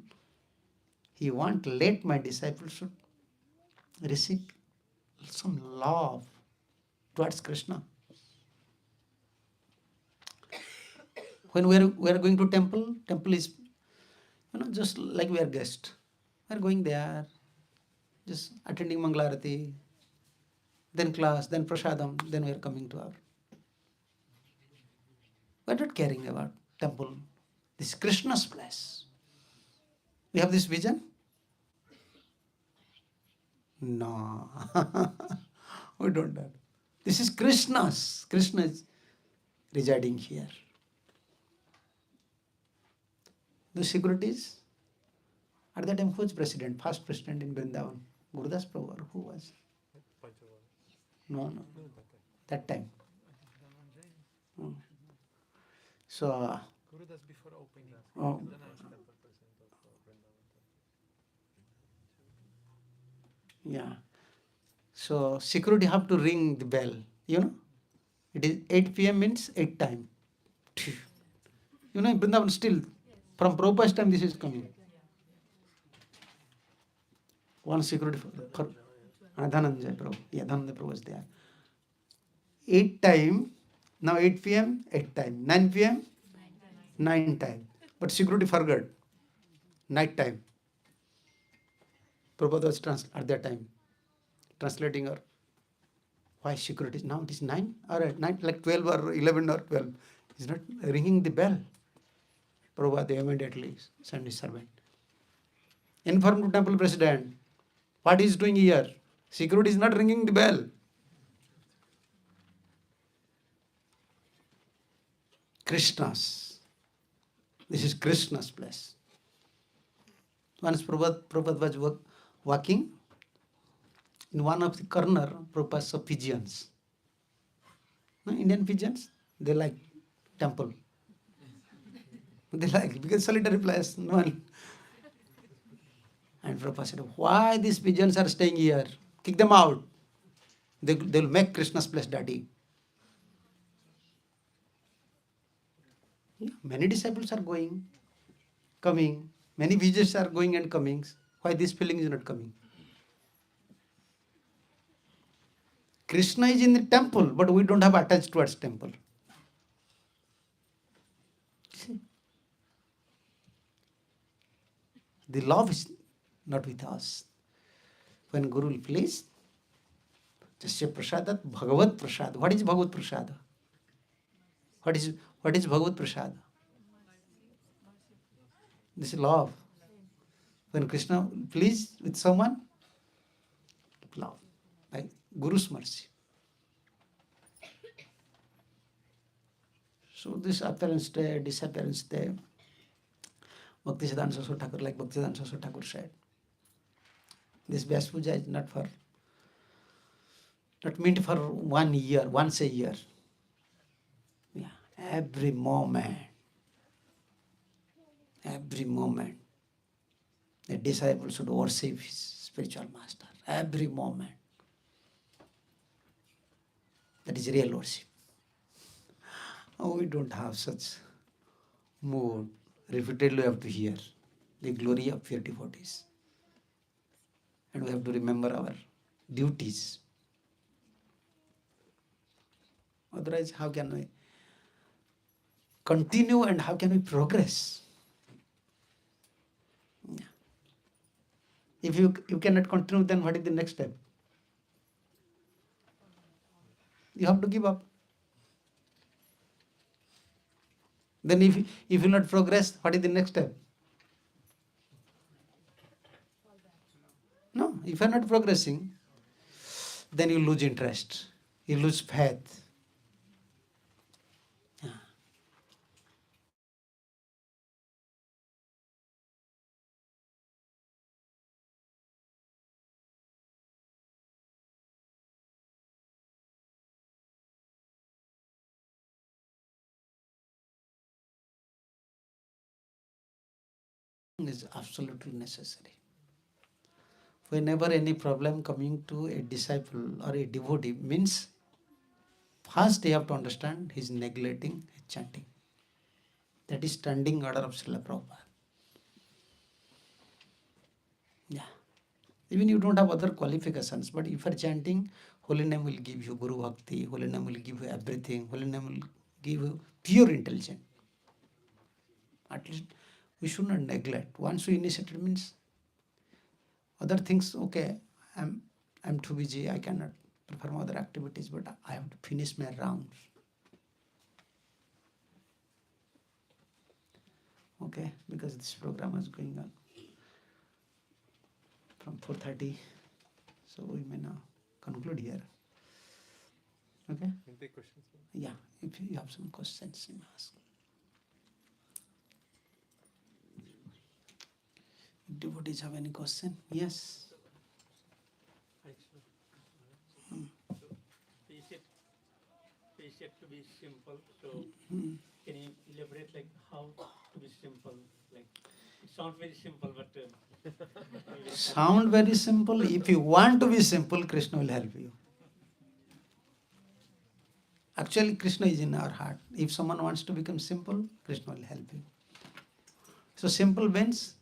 he want let my disciple should receive some love towards Krishna. When we are going to temple is, just like we are guest. We are going there, just attending Mangalarati, then class, then prasadam, then we are coming to our. We are not caring about temple. This is Krishna's place. We have this vision? No. We don't have. This is Krishna's. Krishna is residing here. The securities, at that time, who was president? First president in Vrindavan? Gurudas Prabhu, or who was? No. That time. Hmm. So, Gurudas before opening. oh, yeah. So, security have to ring the bell, It is 8 p.m. means 8 time. In Vrindavan still, from Prabhupada's time this is coming. One security for Dhananjay Prabhu. Yeah, Dhananjay Prabhu was there. 8 time, now 8 p.m., 8 time. 9 p.m., 9 time. But security forgot. Night time. Prabhupada was at that time translating her. Why security? Now it is 9 or 9, like 12 or 11 or 12. He's not ringing the bell. Prabhupada immediately sent his servant. Inform to temple president. What he is doing here? Security is not ringing the bell. Krishna's. This is Krishna's place. Once Prabhupada was walking, in one of the corner, Prabhupada saw pigeons. No, Indian pigeons, they like temple. They like, because solitary place, no one. And Prabhupada said, why these pigeons are staying here? Kick them out. They will make Krishna's place dirty. Yeah, many disciples are going, coming. Many visitors are going and coming. Why this feeling is not coming? Krishna is in the temple, but we don't have attached towards temple. See? The love is not with us. When Guru will please, Jasya Prasadat Bhagavad Prasad. What is Bhagavad Prasad? What is Bhagavad Prasad? This is love. When Krishna please with someone, love. By Guru's mercy. So this appearance day, disappearance day, Bhaktisiddhanta Saraswati Thakur, like Bhaktisiddhanta Saraswati Thakur said, this Vyas Puja is not meant for 1 year, once a year. Yeah, every moment, the disciple should worship his spiritual master. Every moment. That is real worship. Oh, we don't have such mood. Repeatedly we have to hear the glory of pure devotees. And we have to remember our duties. Otherwise, how can we continue and how can we progress? Yeah. If you cannot continue, then what is the next step? You have to give up. Then if you will not progress, what is the next step? No, if you are not progressing, then you lose interest, you lose faith. is absolutely necessary. Whenever any problem coming to a disciple or a devotee, means first you have to understand he is neglecting his chanting. That is standing order of Srila Prabhupada. Yeah. Even you don't have other qualifications, but if you are chanting, holy name will give you Guru Bhakti, holy name will give you everything, holy name will give you pure intelligence. At least we should not neglect. Once we initiated means other things, okay, I'm too busy, I cannot perform other activities, but I have to finish my rounds. Okay, because this program is going on from 4:30, so we may now conclude here. Okay? Can take questions? Yeah, if you have some questions, you may ask. If devotees have any question? Yes. We said to be simple. So Hmm. can you elaborate like how to be simple? Like it sounds very simple, but Sound very simple. If you want to be simple, Krishna will help you. Actually, Krishna is in our heart. If someone wants to become simple, Krishna will help you. So simple means,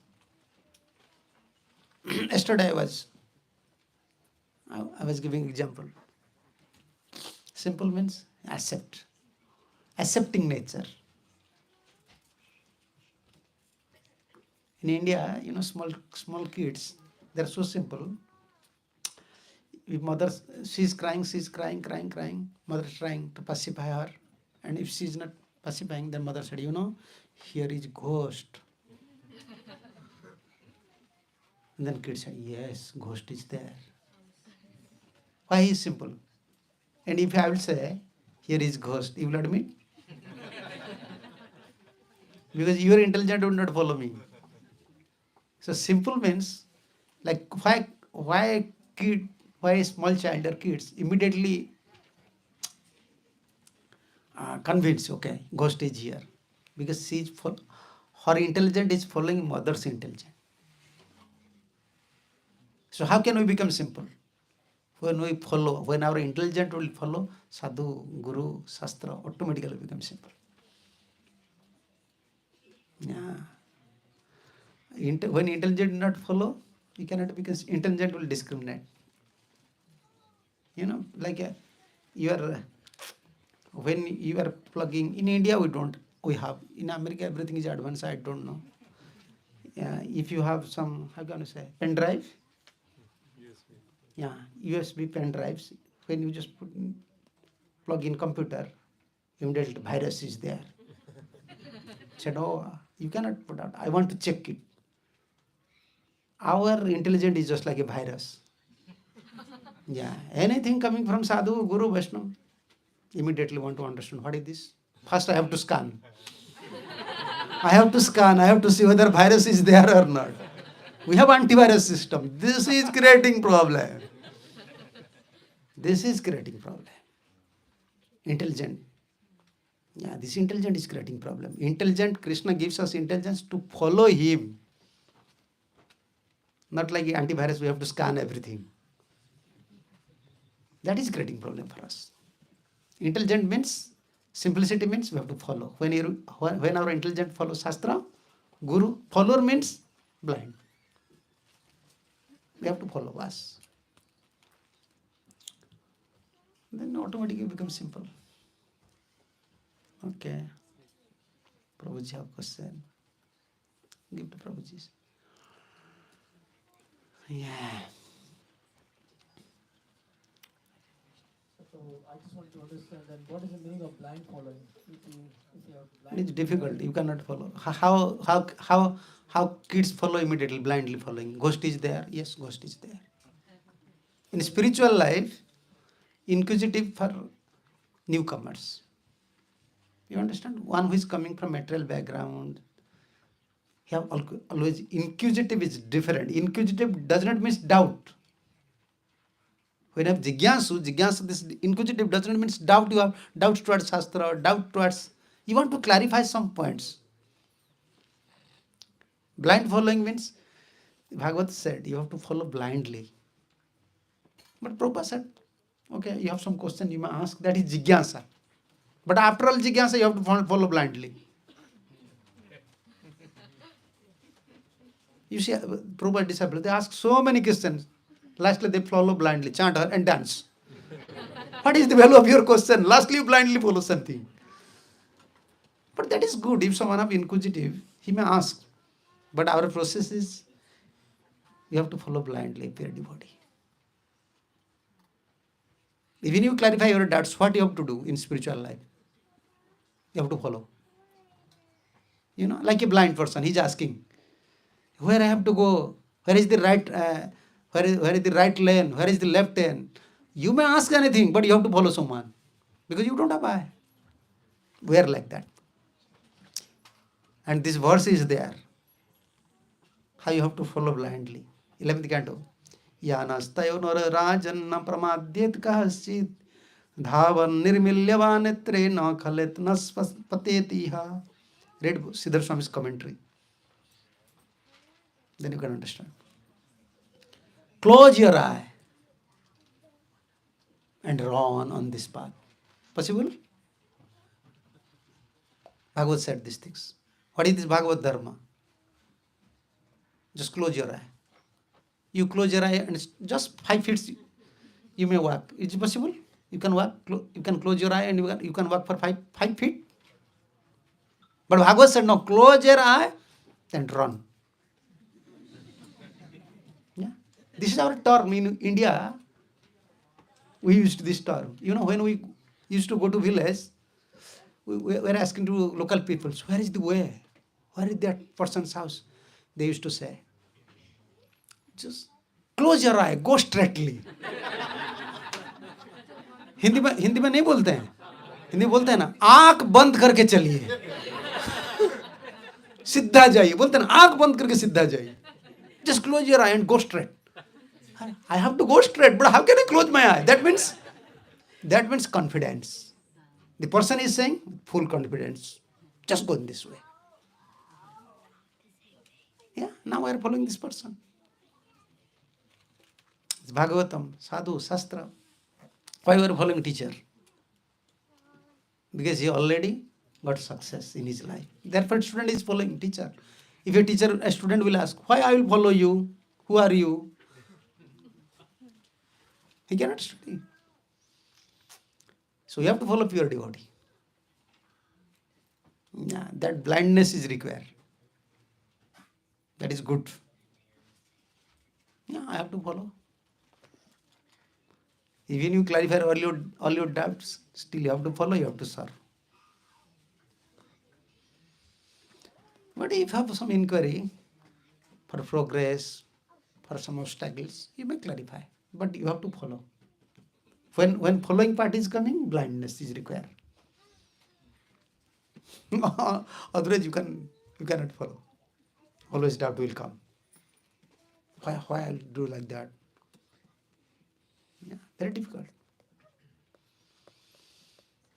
yesterday I was giving example. Simple means accepting nature. In India, small kids, they're so simple. If mother, she's crying, crying. Mother is trying to pacify her, and if she's not pacifying, then mother said, here is ghost. And then kid said, yes, ghost is there. Why is simple? And if I will say, here is ghost, you will admit? Because your intelligence would not follow me. So simple means, like why a small child or kids immediately convince, okay, ghost is here. Because her intelligence is following mother's intelligence. So how can we become simple? When our intelligence will follow sadhu, guru, shastra, automatically become simple. Yeah. When intelligent do not follow, you cannot, because intelligent will discriminate. Like when you are plugging, in India we have, in America everything is advanced, I don't know. If you have some, how can I say, pen drive? USB. Yeah, USB pen drives, when you just plug in computer, immediately virus is there. Said, you cannot put out, I want to check it. Our intelligence is just like a virus. Yeah, anything coming from sadhu, guru, Vaishnava, immediately want to understand what is this. First I have to scan. I have to see whether virus is there or not. We have antivirus system. This is creating problem. Intelligent. Yeah, this intelligent is creating problem. Intelligent, Krishna gives us intelligence to follow him. Not like antivirus, we have to scan everything. That is creating problem for us. Intelligent means, simplicity means we have to follow. When our intelligent follows Shastra, Guru, follower means blind. We have to follow us. Then automatically become simple. Okay. Prabhuji have question. Give to Prabhuji. Yeah. So I just want to understand then what is the meaning of blind following? If you are blind, It's difficult. You cannot follow. How kids follow immediately, blindly following? Ghost is there. Yes, ghost is there. In spiritual life, inquisitive for newcomers. You understand? One who is coming from material background, he have always, inquisitive is different. Inquisitive does not mean doubt. When you have jigyansu, this inquisitive does not mean doubt. You have doubts towards Shastra, doubt towards, you want to clarify some points. Blind following means, Bhagavad said, you have to follow blindly. But Prabhupada said, okay, you have some question you may ask, that is jigyasa. But after all jigyasa, you have to follow blindly. You see, Prabhupada disciples, they ask so many questions. Lastly, they follow blindly, chant and dance. What is the value of your question? Lastly, you blindly follow something. But that is good. If someone is inquisitive, he may ask. But our process is, you have to follow blindly if you are devotee. Even you clarify your doubts, what you have to do in spiritual life? You have to follow. You know, like a blind person, he's asking, where I have to go? Where is the right, where is the right lane? Where is the left lane? You may ask anything, but you have to follow someone. Because you don't have eye. We are like that. And this verse is there. How you have to follow blindly. 11th canto. Yanastayo nor rajanna pramadyet kahasit dhavan nirmilyavan na khalet naspatetiha. Read Siddhar Swami's commentary. Then you can understand. Close your eye and run on this path. Possible? Bhagavad said these things. What is this Bhagavad Dharma? Just close your eye. You close your eye and just 5 feet you may walk. Is it possible? You can walk. You can close your eye and you can walk for 5 feet. But Bhagavad said, no, close your eye and run. Yeah. This is our term in India. We used this term. You know, when we used to go to village, we were asking to local people, where is the way? Where is that person's house? They used to say, just close your eye, go straightly. Hindi में नहीं बोलते हैं. हिंदी में बोलते हैं ना, आंख बंद करके चलिए, सीधा जाइए. बोलते हैं ना, आंख बंद करके सीधा जाइए. Just close your eye and go straight. I have to go straight, but how can I close my eye? That means confidence. The person is saying full confidence. Just go in this way. Yeah, now we are following this person. It's Bhagavatam, Sadhu, Shastra. Why we are following teacher? Because he already got success in his life. Therefore, student is following teacher. If a student will ask, why I will follow you? Who are you? He cannot study. So you have to follow pure devotee. Yeah, that blindness is required. That is good. Yeah, I have to follow. Even you clarify all your doubts, still you have to follow, you have to serve. But if you have some inquiry for progress, for some obstacles, you may clarify. But you have to follow. When following part is coming, blindness is required. Otherwise you cannot follow. Always doubt will come. Why I'll do like that? Yeah, very difficult.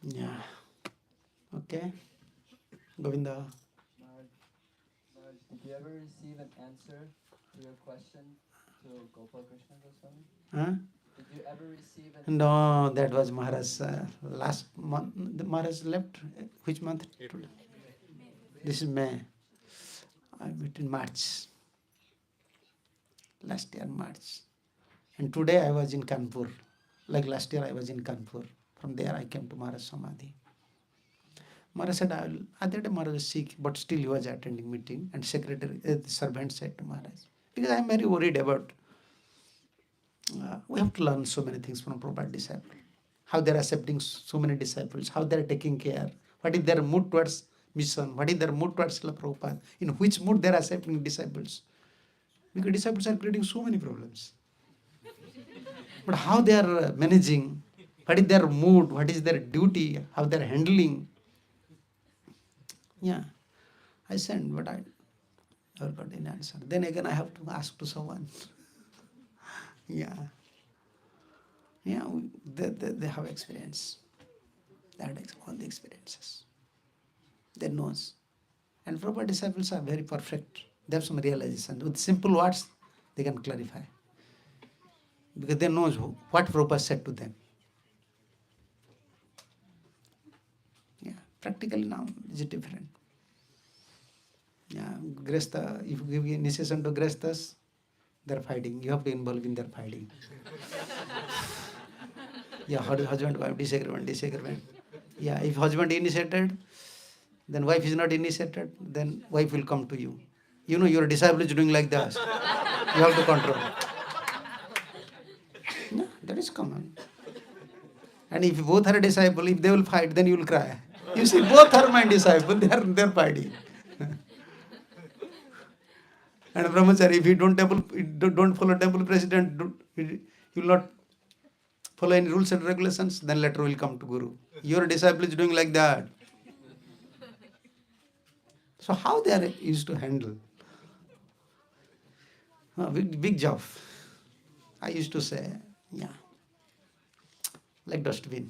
Yeah. Okay. Govinda. Maharaj, did you ever receive an answer to your question to Gopala Krishna Goswami? Huh? Did you ever receive an No, that was Maharaj last month. The Maharaj left. Which month? April. This is May. I met in March. Last year, March. And today I was in Kanpur. Like last year I was in Kanpur. From there I came to Maharaj Samadhi. Maharaj said, at that time Maharaj was sick, but still he was attending meeting. And the servant said to Maharaj, because I am very worried about, we have to learn so many things from Prabhupada disciples. How they are accepting so many disciples, how they are taking care, what is their mood towards mission, what is their mood towards Srila Prabhupada, in which mood they are accepting disciples. Because disciples are creating so many problems. But how they are managing, what is their mood, what is their duty, how they are handling. Yeah, I sent, but I never got any answer. Then again I have to ask to someone. Yeah. Yeah, they have experience. They had all the experiences. They knows. And proper disciples are very perfect. They have some realization. With simple words, they can clarify. Because they know what Prabhupada said to them. Yeah, practically now is different. Yeah, Gresta, if you give initiation to Grestas, they're fighting. You have to involve in their fighting. Yeah, husband, wife, disagreement. Yeah, if husband initiated, then wife is not initiated, then wife will come to you. You know, your disciple is doing like that. You have to control. No, that is common. And if both are disciple, if they will fight, then you will cry. You see, both are my disciple, they're fighting. And brahmachari, if you don't follow temple president, you will not follow any rules and regulations, then letter will come to Guru. Your disciple is doing like that. So how they are used to handle? Big job. I used to say, yeah, like dustbin.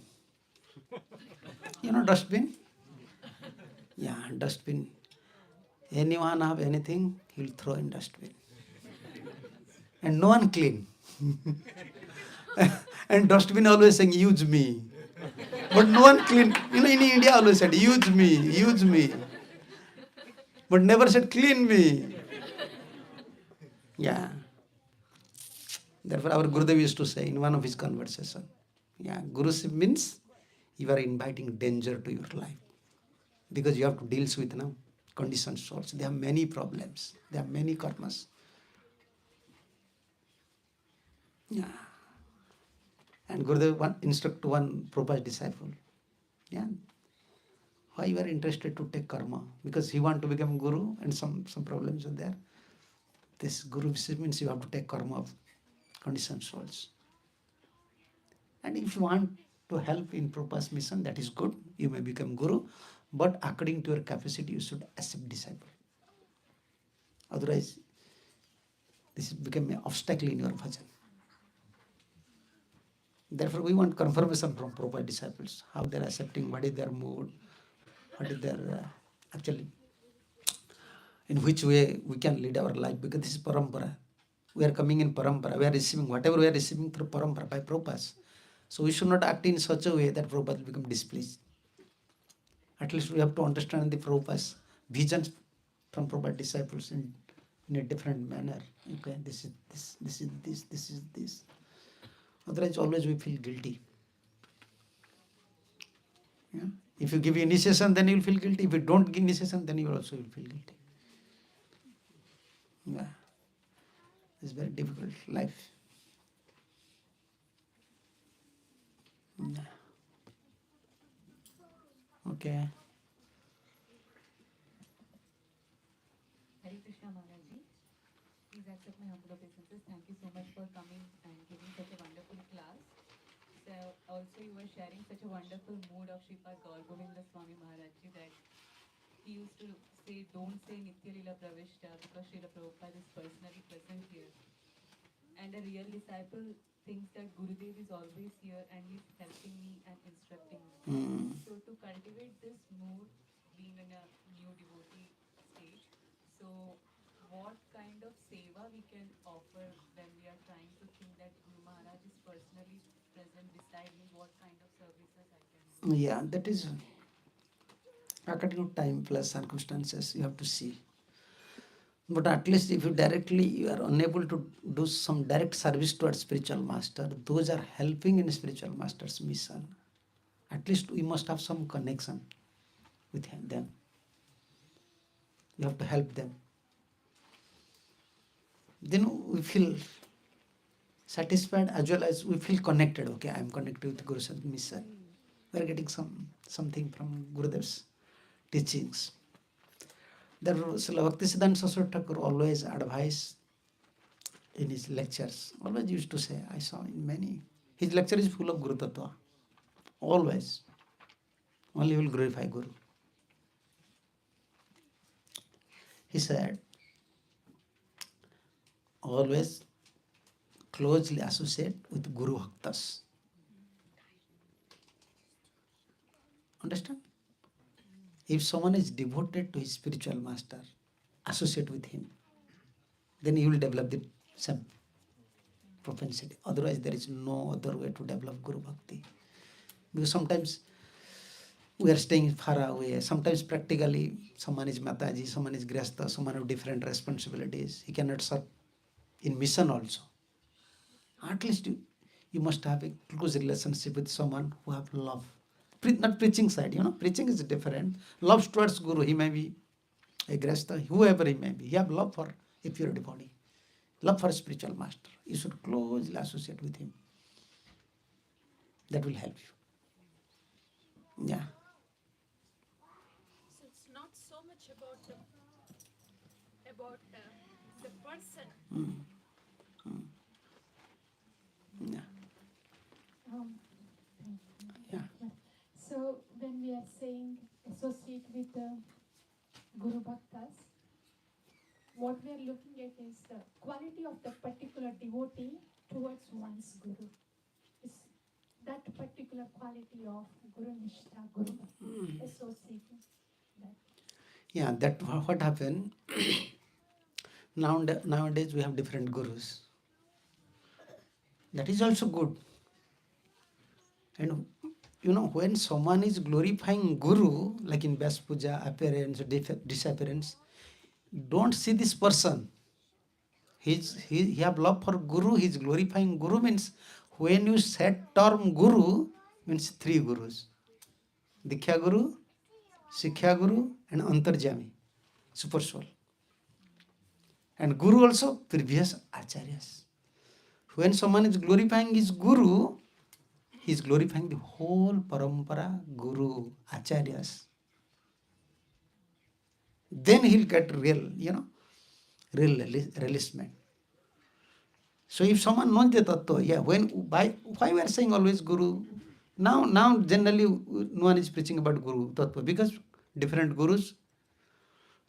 You know dustbin? Yeah, dustbin. Anyone have anything, he'll throw in dustbin. And no one clean. And dustbin always saying, use me. But no one clean. You know, in India always said, use me, use me. But never said, clean me. Yeah. Therefore, our Gurudev used to say in one of his conversation, yeah, Guruship means you are inviting danger to your life. Because you have to deal with now conditioned souls. They have many problems. They have many karmas. Yeah. And Gurudev instruct one Prabhupada's disciple. Yeah. Why you are interested to take karma? Because he want to become Guru and some problems are there. This Guru means you have to take karma of conditioned souls. And if you want to help in Prabhupada's mission, that is good. You may become Guru. But according to your capacity, you should accept disciple. Otherwise, this become an obstacle in your bhajan. Therefore, we want confirmation from Prabhupada disciples, how they are accepting, what is their mood, what is their actually, in which way we can lead our life, because this is parampara. We are coming in parampara. We are receiving whatever we are receiving through parampara by Prabhupada. So we should not act in such a way that Prabhupada will become displeased. At least we have to understand the Prabhupada's visions from Prabhupada disciples in a different manner. Okay, this is this, this is this, this is this. Otherwise, always we feel guilty. Yeah? If you give initiation, then you will feel guilty. If you don't give initiation, then you also will feel guilty. Yeah. It's very difficult life. Yeah. Okay. Hare Krishna Maharaj ji, please accept my humble obeisances. Thank you so much for coming and giving such a wonderful class. So also you were sharing such a wonderful mood of Sripad Gauragovinda Swami Maharaj ji that he used to say, don't say Nitya Lila Pravishta because Srila Prabhupada is personally present here. And a real disciple thinks that Gurudev is always here and he's helping me and instructing me. So to cultivate this mood, being in a new devotee stage, so what kind of seva we can offer when we are trying to think that Guru Maharaj is personally present beside me, what kind of services I can do? Yeah, that is according to time plus circumstances, you have to see. But at least if you are unable to do some direct service towards spiritual master, those are helping in spiritual master's mission. At least we must have some connection with them. You have to help them. Then we feel satisfied as well as we feel connected. Okay, I am connected with Guru's mission. We are getting something from Gurudev's teachings. Therefore, Srila Bhaktisiddhanta Saraswati Thakur always advised in his lectures, always used to say, I saw in many, his lecture is full of Guru Tattva. Always. Only will glorify Guru. He said, always closely associate with Guru Bhaktas. Understand? If someone is devoted to his spiritual master, associate with him. then you will develop the same propensity. Otherwise, there is no other way to develop Guru Bhakti. Because sometimes we are staying far away. Sometimes practically, someone is Mataji, someone is Grihastha, someone have different responsibilities. He cannot serve in mission also. At least you must have a close relationship with someone who have love. Not preaching side, preaching is different. Love towards Guru, he may be a Grihastha, whoever he may be. He have love for a pure devotee. Love for spiritual master. You should closely associate with him. That will help you. Yeah. So it's not so much about the person. Yeah. Yeah. So when we are saying associate with the Guru Bhaktas, what we are looking at is the quality of the particular devotee towards one's Guru. Is that particular quality of Guru Nishtha, Guru Bhakti, associating that. Yeah, that what happened. Nowadays we have different gurus. That is also good. And when someone is glorifying Guru, like in Vyas Puja, appearance, disappearance, don't see this person. He have love for Guru, he is glorifying Guru means when you set term Guru, means three Gurus. Diksha Guru, Siksha Guru and Antarjami, Super Soul. And Guru also previous Acharyas. When someone is glorifying his Guru, he is glorifying the whole Parampara, Guru, Acharyas. Then he'll get real releasement. So if someone knows the Tattva, why we are saying always Guru? Now generally no one is preaching about Guru Tattva because different Gurus,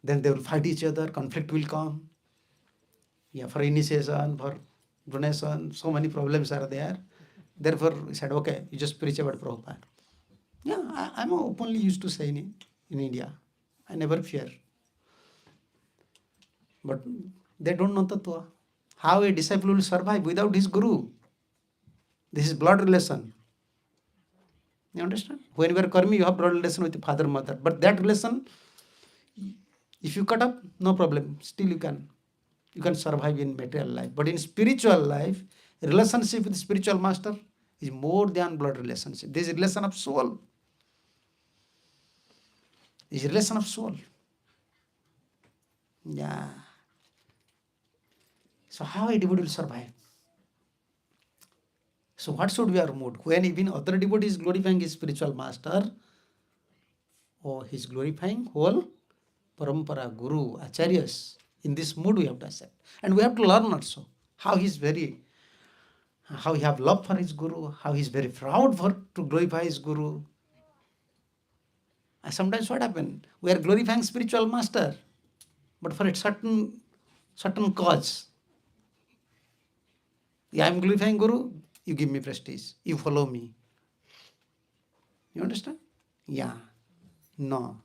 then they will fight each other, conflict will come. Yeah, for initiation, for donation, so many problems are there. Therefore, we said, okay, you just preach about Prabhupada. Yeah, I'm openly used to say in India. I never fear. But they don't know Tattva. How a disciple will survive without his Guru? This is blood relation. You understand? When you are karmi, you have blood relation with the father, mother. But that relation, if you cut up, no problem. Still you can survive in material life. But in spiritual life, relationship with spiritual master is more than blood relationship. This is relation of soul. This is relation of soul. Yeah. So how a devotee will survive? So what should be our mood? When even other devotee is glorifying his spiritual master, or he is glorifying whole Parampara, Guru, Acharyas. In this mood we have to accept. And we have to learn also how he have love for his Guru, how he is very proud to glorify his Guru. And sometimes what happens? We are glorifying spiritual master, but for a certain cause. Yeah, I am glorifying Guru, you give me prestige, you follow me. You understand? Yeah. No.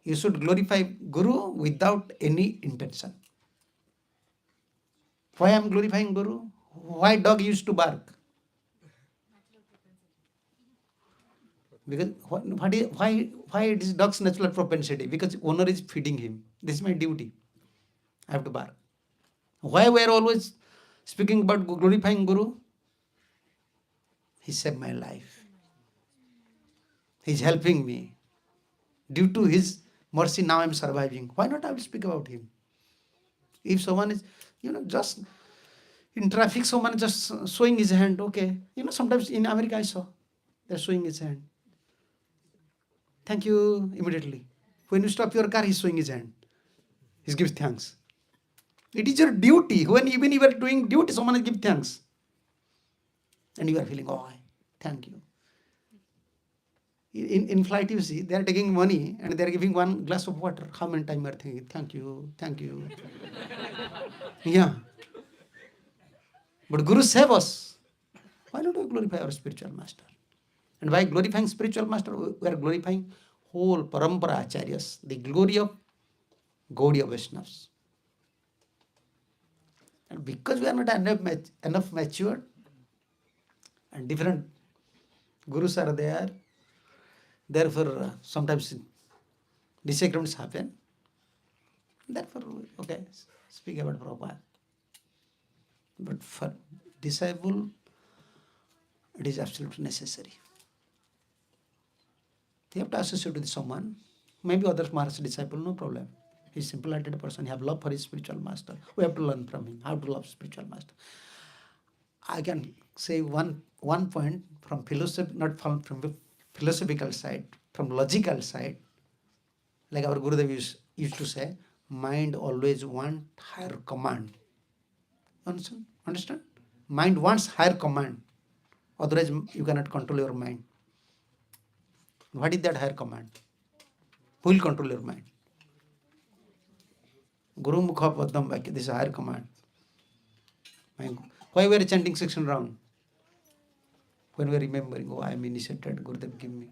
You should glorify Guru without any intention. Why I am glorifying Guru? Why dog used to bark? Because why it is dog's natural propensity? Because owner is feeding him. This is my duty. I have to bark. Why we are always speaking about glorifying Guru? He saved my life. He is helping me. Due to his mercy, now I am surviving. Why not I will speak about him? If someone is, just in traffic, someone is just showing his hand, okay. Sometimes in America I saw, they're showing his hand. Thank you, immediately. When you stop your car, he's showing his hand. He gives thanks. It is your duty. When even you are doing duty, someone will give thanks. And you are feeling, thank you. In flight, you see, they are taking money and they are giving one glass of water. How many times are thinking, thank you, thank you. Yeah. But Guru save us. Why not we glorify our spiritual master? And by glorifying spiritual master, we are glorifying whole Parampara Acharyas, the glory of Gaudiya Vaishnavas. And because we are not enough matured, and different gurus are there, therefore sometimes disagreements happen. Therefore, okay, speak about Prabhupada. But for disciple, it is absolutely necessary. You have to associate with someone. Maybe other Maharaj's disciple, no problem. He's a simple-hearted person. He have love for his spiritual master. We have to learn from him how to love spiritual master. I can say one point from philosophy, not from philosophical side, from logical side. Like our Gurudev used to say, mind always want higher command. Understand? Mind wants higher command. Otherwise, you cannot control your mind. What is that higher command? Who will control your mind? Guru Mukha Padam Vakya, this is a higher command. Why we are chanting 16 round? When we are remembering, oh, I am initiated, Gurudev give me.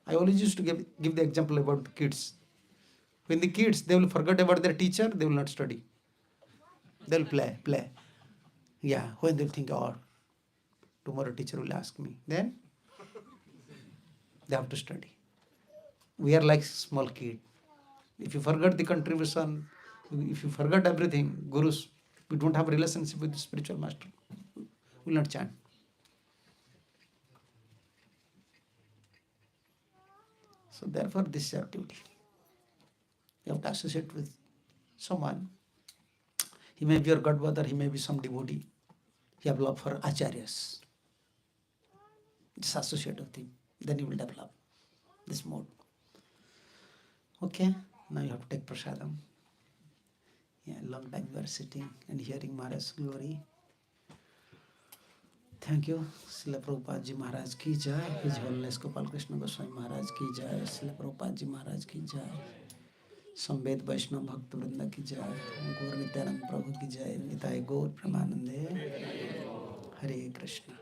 I always used to give the example about the kids. When the kids, they will forget about their teacher, they will not study. They will play. Yeah, when they will think, oh, tomorrow teacher will ask me. Then they have to study. We are like small kid. If you forget the contribution, if you forget everything, gurus, we don't have a relationship with the spiritual master, we will not chant. So therefore, this is our duty. You have to associate with someone. He may be your godfather, he may be some devotee. You have love for acharyas. Just associate with him. Then you will develop this mode. Okay, now you have to take prasadam. Yeah, long time we are sitting and hearing Maharaj's glory. Thank you. Srila Prabhupada Ji Maharaj ki jai. His Holiness Gopala Krishna Goswami Maharaj ki jai. Srila Prabhupada Ji Maharaj ki jai. Samved Vaishnava Bhakta Vrinda ki jai. Gaur Nityanand Prabhu ki jai. Nitai Gaur Premanande. Hare Krishna.